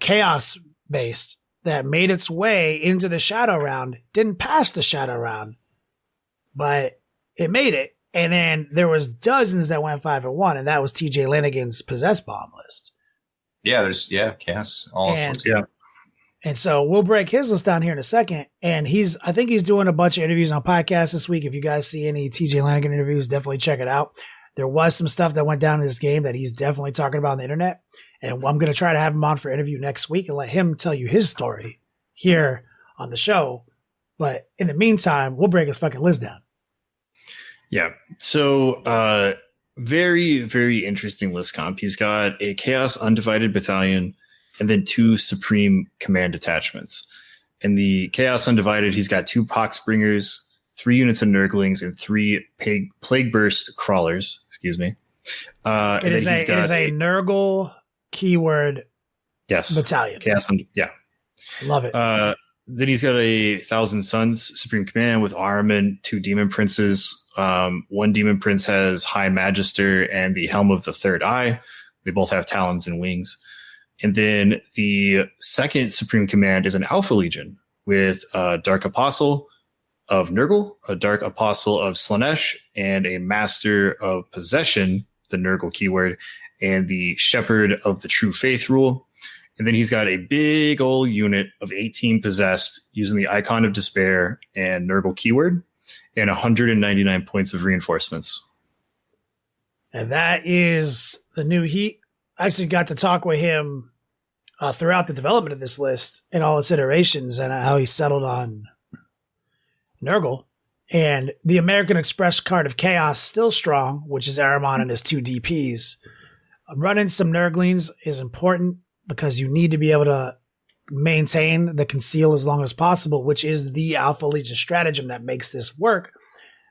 Chaos based, that made its way into the shadow round, didn't pass the shadow round, but it made it. And then there was dozens that went 5-1, and that was TJ Lanigan's Possess Bomb list. Yeah, there's Chaos. And so we'll break his list down here in a second. And I think he's doing a bunch of interviews on podcasts this week. If you guys see any TJ Lanigan interviews, definitely check it out. There was some stuff that went down in this game that he's definitely talking about on the internet. And I'm going to try to have him on for interview next week and let him tell you his story here on the show. But in the meantime, we'll break his fucking list down. Yeah. So, very, very interesting list comp. He's got a Chaos Undivided Battalion and then 2 Supreme Command detachments. In the Chaos Undivided, he's got 2 Poxbringers, 3 units of Nurglings, and 3 Plague Burst Crawlers. Excuse me. It is a Nurgle keyword battalion. Chaos yeah. Love it. Then he's got a Thousand Suns Supreme Command with Armin, 2 Demon Princes. 1 Demon Prince has High Magister and the Helm of the Third Eye. They both have talons and wings. And then the second Supreme Command is an Alpha Legion with a Dark Apostle of Nurgle, a Dark Apostle of Slanesh, and a Master of Possession, the Nurgle keyword, and the Shepherd of the True Faith rule. And then he's got a big old unit of 18 possessed using the Icon of Despair and Nurgle keyword and 199 points of reinforcements. And that is the new heat. I actually got to talk with him throughout the development of this list in all its iterations and how he settled on Nurgle. And the American Express card of Chaos still strong, which is Aramon and his 2 DPs. Running some Nurglings is important because you need to be able to maintain the conceal as long as possible, which is the Alpha Legion stratagem that makes this work,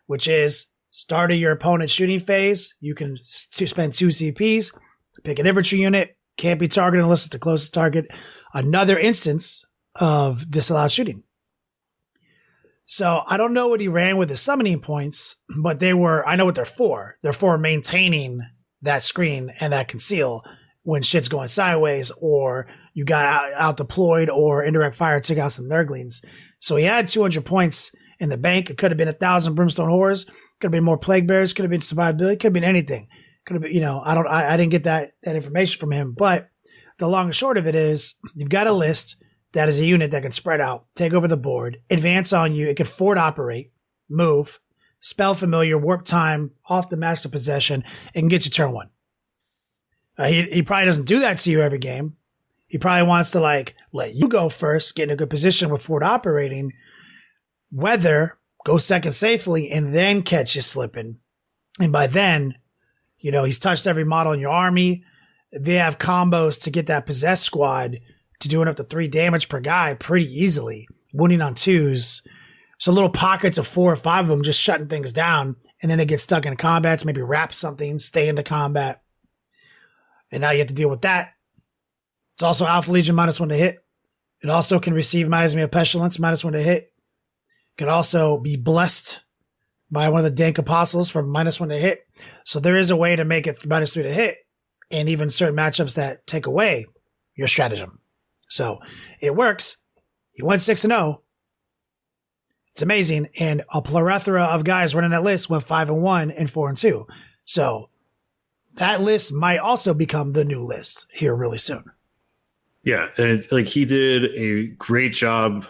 which is start of your opponent's shooting phase. You can spend 2 CPs, pick an infantry unit, can't be targeted unless it's the closest target. Another instance of disallowed shooting. So I don't know what he ran with the summoning points, but I know what they're for. They're for maintaining that screen and that conceal when shit's going sideways or you got out deployed or indirect fire took out some Nurglings. So he had 200 points in the bank. It could have been 1,000 Brimstone Horrors. Could have been more Plague Bears. Could have been survivability. Could have been anything. Could have been, I didn't get that information from him. But the long and short of it is you've got a list that is a unit that can spread out, take over the board, advance on you. It can forward operate, move, spell familiar, warp time, off the master possession, and get you turn 1. He probably doesn't do that to you every game. He probably wants to let you go first, get in a good position with forward operating, weather, go second safely, and then catch you slipping. And by then, he's touched every model in your army. They have combos to get that possessed squad to doing up to 3 damage per guy pretty easily, wounding on 2s. So little pockets of 4 or 5 of them just shutting things down, and then they get stuck in combat to maybe wrap something, stay in the combat. And now you have to deal with that. It's also Alpha Legion -1 to hit. It also can receive Miasma of Pestilence -1 to hit. It can also be blessed by one of the Dank Apostles for -1 to hit. So there is a way to make it -3 to hit, and even certain matchups that take away your stratagem. So it works. He went 6-0. It's amazing. And a plethora of guys running that list went 5-1 and 4-2. So that list might also become the new list here really soon. Yeah, and he did a great job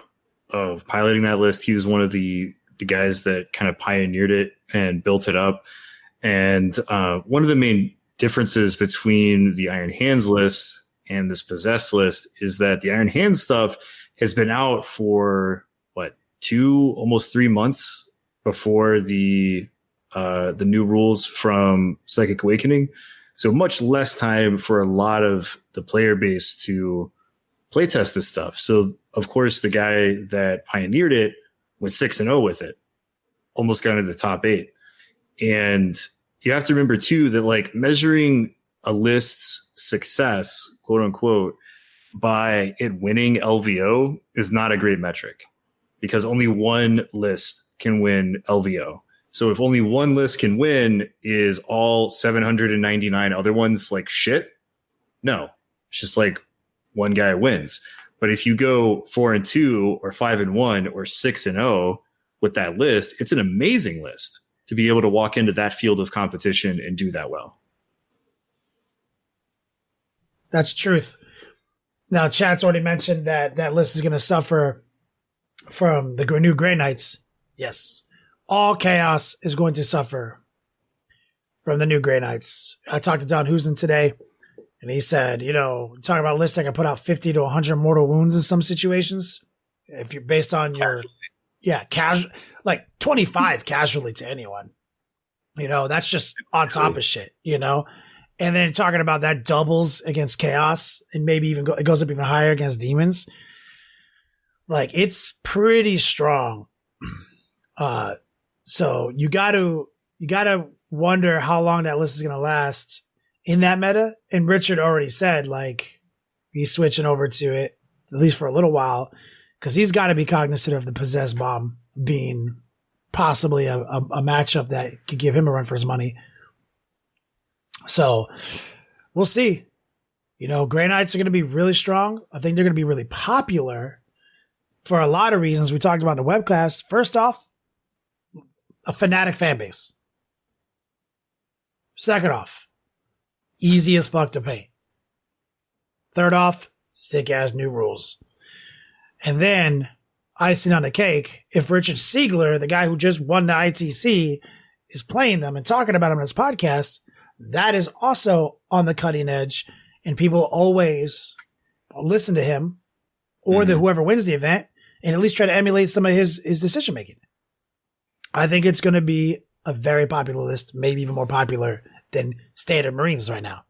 of piloting that list. He was one of the guys that kind of pioneered it and built it up. And one of the main differences between the Iron Hands list and this Possessed list is that the Iron Hands stuff has been out for almost 3 months before the new rules from Psychic Awakening. So much less time for a lot of the player base to playtest this stuff. So of course the guy that pioneered it went 6-0 with it, almost got into the top 8. And you have to remember too that measuring a list's success, quote unquote, by it winning LVO is not a great metric because only one list can win LVO. So if only one list can win, is all 799 other ones shit? No, it's just one guy wins. But if you go 4-2 or 5-1 or 6-0 with that list, it's an amazing list to be able to walk into that field of competition and do that well. That's the truth. Now, chat's already mentioned that that list is going to suffer from the new Grey Knights. Yes. All Chaos is going to suffer from the new Grey Knights. I talked to Don Husen today, and he said, talking about lists that can put out 50 to 100 mortal wounds in some situations. If you're based on casual, like 25 casually to anyone. That's just on top of shit, And then talking about that doubles against chaos and maybe even it goes up even higher against demons. Like, it's pretty strong. So you gotta wonder how long that list is going to last in that meta. And Richard already said, like, he's switching over to it, at least for a little while, because he's got to be cognizant of the Possessed Bomb being possibly a matchup that could give him a run for his money. So we'll see. Grey Knights are going to be really strong. I think they're going to be really popular for a lot of reasons we talked about in the webcast. First off, a fanatic fan base. Second off, easy as fuck to paint. Third off, sick ass new rules. And then, icing on the cake, if Richard Siegler, the guy who just won the ITC, is playing them and talking about them in his podcast, that is also on the cutting edge, and people always listen to him or whoever wins the event and at least try to emulate some of his decision making. I think it's going to be a very popular list, maybe even more popular than Standard Marines right now.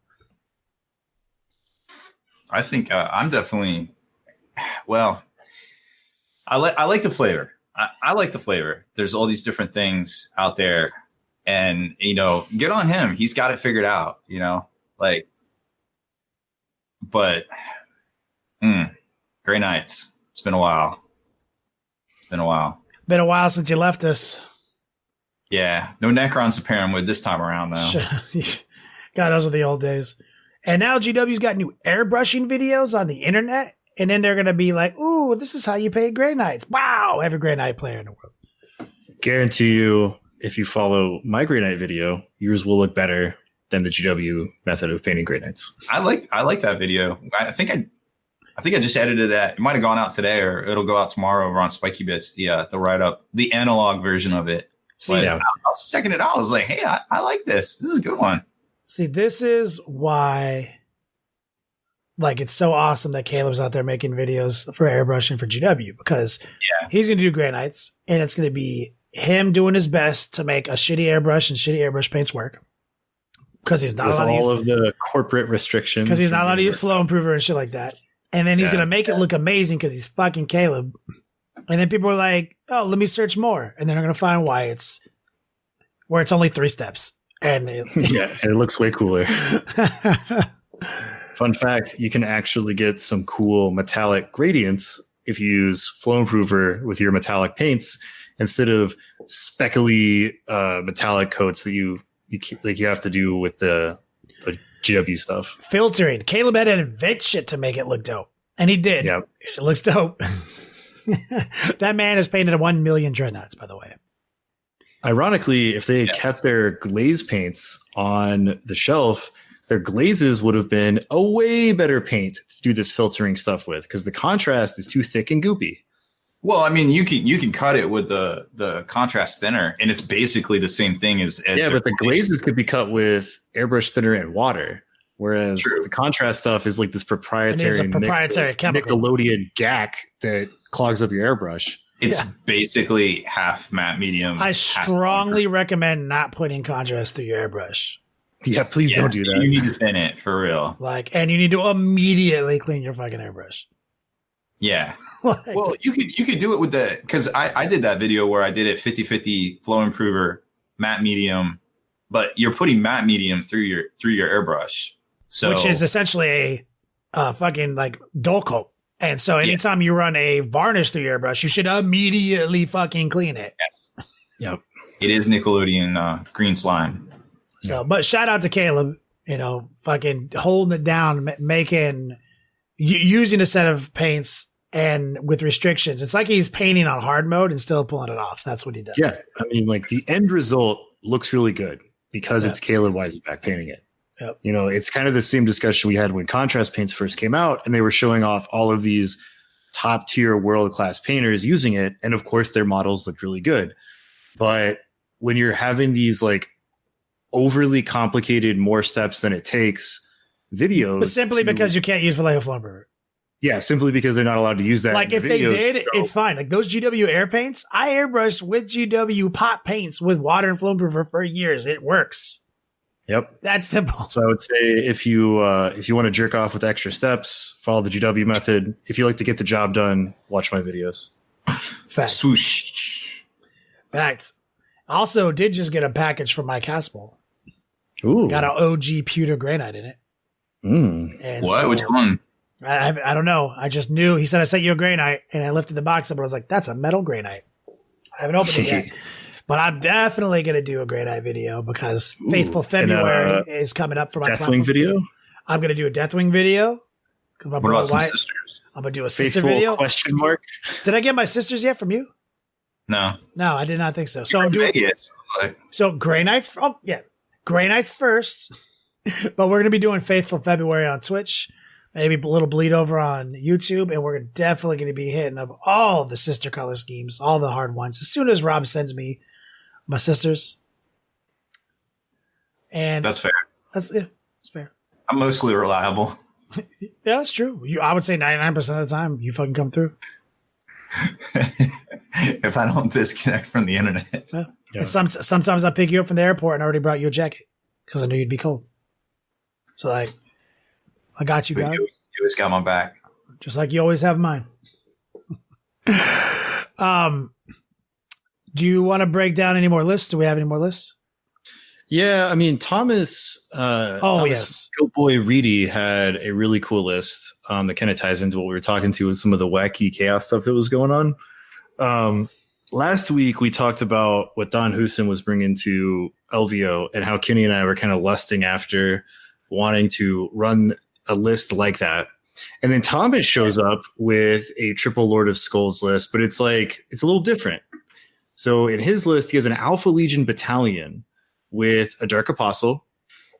I think I'm definitely, well, I like the flavor. I like the flavor. There's all these different things out there, and get on him. He's got it figured out. But Grey Knights. It's been a while. Been a while since you left us. Yeah, no Necrons to pair him with this time around, though. God, those were the old days. And now GW's got new airbrushing videos on the internet, and then they're going to be like, ooh, this is how you paint Grey Knights. Wow, every Grey Knight player in the world. Guarantee you, if you follow my Grey Knight video, yours will look better than the GW method of painting Grey Knights. I like that video. I think I just edited that. It might have gone out today, or it'll go out tomorrow over on Spiky Bits, the write-up, the analog version of it. I was checking it out. I was like, hey, I like this. This is a good one. See, this is why, like, it's so awesome that Caleb's out there making videos for airbrushing for GW, because he's going to do Grey Knights, and it's going to be him doing his best to make a shitty airbrush and shitty airbrush paints work. Because he's not allowed to use all of the corporate restrictions. Because he's not allowed to use flow improver and shit like that. And then he's going to make it look amazing because he's fucking Caleb. And then people are like, oh, let me search more. And then they're going to find Wyatt's, where it's only 3 steps. And it looks way cooler. Fun fact, you can actually get some cool metallic gradients if you use flow improver with your metallic paints instead of speckly metallic coats that you have to do with the GW stuff. Filtering. Caleb had to invent shit to make it look dope. And he did. Yep. It looks dope. That man has painted 1 million dreadnoughts, by the way. Ironically, if they had kept their glaze paints on the shelf, their glazes would have been a way better paint to do this filtering stuff with, because the contrast is too thick and goopy. Well, I mean, you can cut it with the contrast thinner, and it's basically the same thing as but the glazes could be cut with airbrush thinner and water, whereas the contrast stuff is like this proprietary chemical Nickelodeon gack that clogs up your airbrush. It's basically half matte medium. I strongly recommend not putting contrast through your airbrush. Yeah, please don't do that. You need to thin it for real. And you need to immediately clean your fucking airbrush. Yeah. Well, you could do it with because I did that video where I did it 50-50 flow improver, matte medium, but you're putting matte medium through your airbrush. So, which is essentially a fucking like dull coat. And so anytime you run a varnish through your airbrush, you should immediately fucking clean it. Yes. Yep. It is Nickelodeon green slime. So, but shout out to Caleb, fucking holding it down, using a set of paints and with restrictions. It's like he's painting on hard mode and still pulling it off. That's what he does. Yeah. I mean, like, the end result looks really good because it's Caleb Weisenbach painting it. Yep. It's kind of the same discussion we had when contrast paints first came out, and they were showing off all of these top tier world class painters using it. And of course their models looked really good. But when you're having these like overly complicated, more steps than it takes videos, but simply because you can't use Vallejo Flumber. Yeah, simply because they're not allowed to use that. Like in if they videos, did, so- it's fine. Like those GW air paints, I airbrushed with GW pot paints with water and flame for years. It works. Yep. That's simple. So I would say if you want to jerk off with extra steps, follow the GW method. If you like to get the job done, watch my videos. Fact. Swoosh. Fact. Also, did just get a package from my Haspil. Ooh. Got an OG pewter granite in it. And What? so- Which one? I don't know. I just knew. He said, I sent you a granite, and I lifted the box up, and I was like, that's a metal granite. I haven't opened it yet. But I'm definitely going to do a granite video because Faithful February is coming up for my Deathwing platform. video? I'm going to do a Deathwing video. What about some Wyatt. sisters? I'm going to do a sister Faithful video. question mark? Did I get my sisters yet from you? No. No, I did not think so. So I'm doing Vegas. Like, so Grey Knights. Oh yeah, Grey Knights first, but we're gonna be doing Faithful February on Twitch, maybe a little bleed over on YouTube, and we're definitely gonna be hitting up all the sister color schemes, all the hard ones, as soon as Rob sends me my sisters. And that's fair. that's fair. I'm mostly reliable. Yeah, that's true. I would say 99% of the time you fucking come through. If I don't disconnect from the internet. Yeah. And sometimes I pick you up from the airport and I already brought you a jacket because I knew you'd be cold. So like, I got you, But guys. you always got my back. Just like you always have mine. Do you want to break down any more lists? Do we have any more lists? Yeah, I mean, Thomas Yes. Goat Boy Reedy had a really cool list that kind of ties into what we were talking to with some of the wacky chaos stuff that was going on. Last week, we talked about what Don Huson was bringing to LVO and how Kenny and I were kind of lusting after wanting to run a list like that. And then Thomas shows up with a triple Lord of Skulls list, but it's a little different. So in his list, he has an Alpha Legion battalion with a Dark Apostle.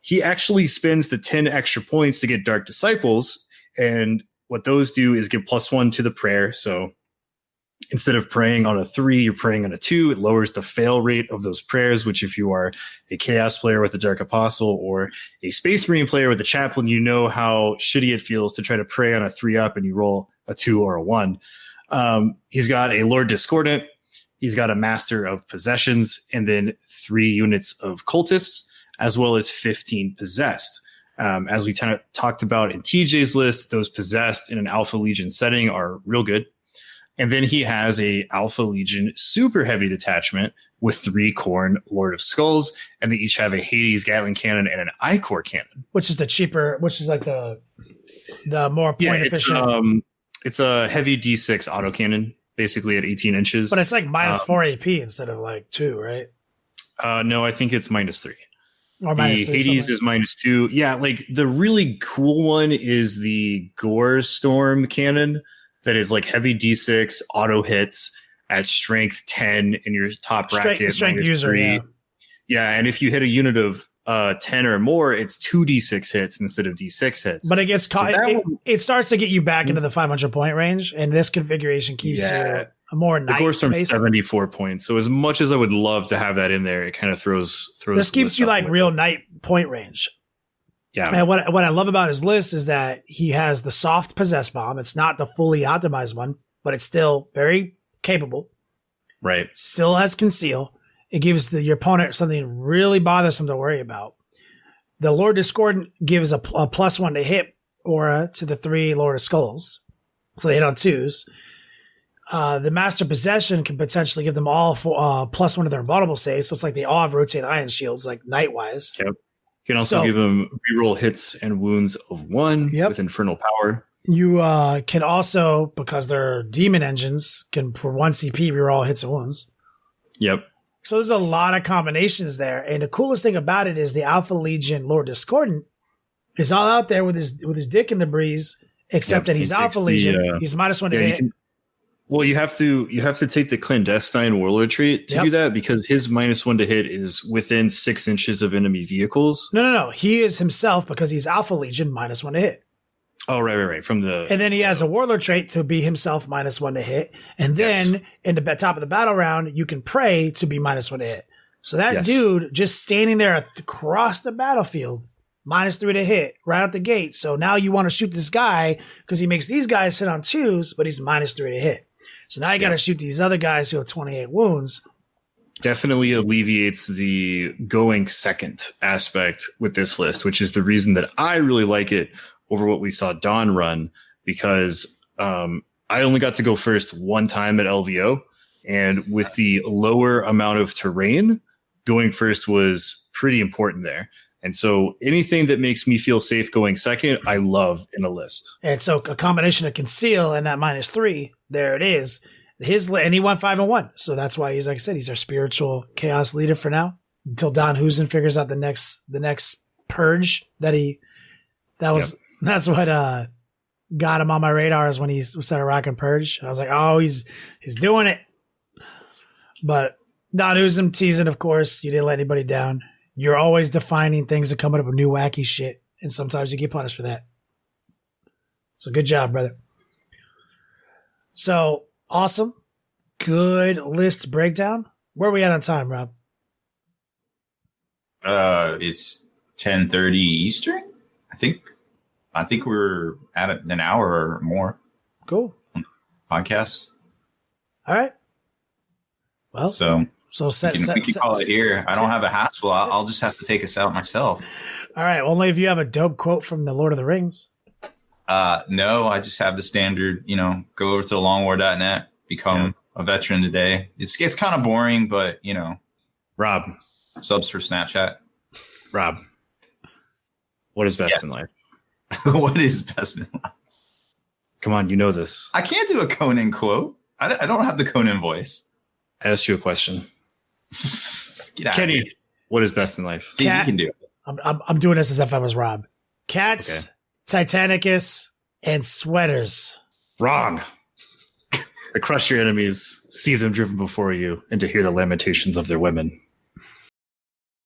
He actually spends the 10 extra points to get Dark Disciples. And what those do is give +1 to the prayer. So instead of praying on a 3, you're praying on a 2. It lowers the fail rate of those prayers, which if you are a Chaos player with a Dark Apostle or a Space Marine player with a Chaplain, you know how shitty it feels to try to pray on a 3 up and you roll a 2 or a 1. He's got a Lord Discordant. He's got a Master of Possessions and then 3 units of Cultists, as well as 15 Possessed. As we kind of talked about in TJ's list, those Possessed in an Alpha Legion setting are real good. And then he has a Alpha Legion super heavy detachment with 3 Khorne Lord of Skulls, and they each have a Hades Gatling cannon and an I-Core cannon. Which is the cheaper, which is like the more point efficient. It's a heavy D6 autocannon, basically at 18 inches. But it's like -4 AP instead of like 2, right? No, I think it's -3. Or the -3. Hades is -2. Yeah, like the really cool one is the Gore Storm cannon that is like heavy D6 auto hits at strength 10 in your top bracket. Strength user, -3. Yeah, and if you hit a unit of 10 or more, it's 2d6 hits instead of d6 hits. But it gets caught. It starts to get you back into the 500 point range, and this configuration keeps you a more the night. Gore Storm 74 points. So as much as I would love to have that in there, it kind of throws. This keeps you like real night point range. Yeah. And what I love about his list is that he has the soft possess bomb. It's not the fully optimized one, but it's still very capable. Right. Still has conceal. It gives your opponent something really bothersome to worry about. The Lord Discordant gives a +1 to hit aura to the 3 Lord of Skulls. So they hit on 2s. The Master Possession can potentially give them all +1 to their invulnerable saves. So it's like they all have rotate iron shields, like night-wise. Yep. You can also give them reroll hits and wounds of 1 with Infernal Power. You can also, because they're demon engines, can for 1 CP reroll hits and wounds. Yep. So there's a lot of combinations there. And the coolest thing about it is the Alpha Legion Lord Discordant is all out there with his dick in the breeze, except that he's Alpha Legion. He's -1 to hit. You have to take the Clandestine Warlord trait to do that because his -1 to hit is within 6 inches of enemy vehicles. No. He is himself because he's Alpha Legion -1 to hit. Oh, right. And then he has a Warlord trait to be himself -1 to hit. And then in the top of the battle round, you can pray to be -1 to hit. So that dude just standing there across the battlefield -3 to hit right out the gate. So now you want to shoot this guy because he makes these guys sit on 2s, but he's -3 to hit. So now you got to shoot these other guys who have 28 wounds. Definitely alleviates the going second aspect with this list, which is the reason that I really like it over what we saw Dawn run, because I only got to go first one time at LVO, and with the lower amount of terrain, going first was pretty important there. And so anything that makes me feel safe going second, I love in a list. And so a combination of conceal and that -3, there it is. And he went 5-1. So that's why he's, like I said, he's our spiritual chaos leader for now until Don Husen figures out the next purge that's what got him on my radar is when he started rocking purge. And I was like, oh, he's doing it. But Don Husen teasing, of course, you didn't let anybody down. You're always defining things and coming up with new wacky shit. And sometimes you get punished for that. So good job, brother. So awesome. Good list breakdown. Where are we at on time, Rob? It's 10:30 Eastern. I think we're at an hour or more. Cool. Podcasts. All right. Well, so we can call it here. I don't have a Haspil. I'll just have to take us out myself. All right. Only if you have a dope quote from the Lord of the Rings. No, I just have the standard, go over to longwar.net, become a veteran today. It's kind of boring, but Rob, subs for Snapchat. Rob, what is best in life? What is best in life? Come on, you know this. I can't do a Conan quote. I don't have the Conan voice. I asked you a question. Get out Kenny, of here. What is best in life? See, you can do it. I'm doing this as if I was Rob. Cats, okay. Titanicus, and sweaters. Wrong. To crush your enemies, see them driven before you, and to hear the lamentations of their women.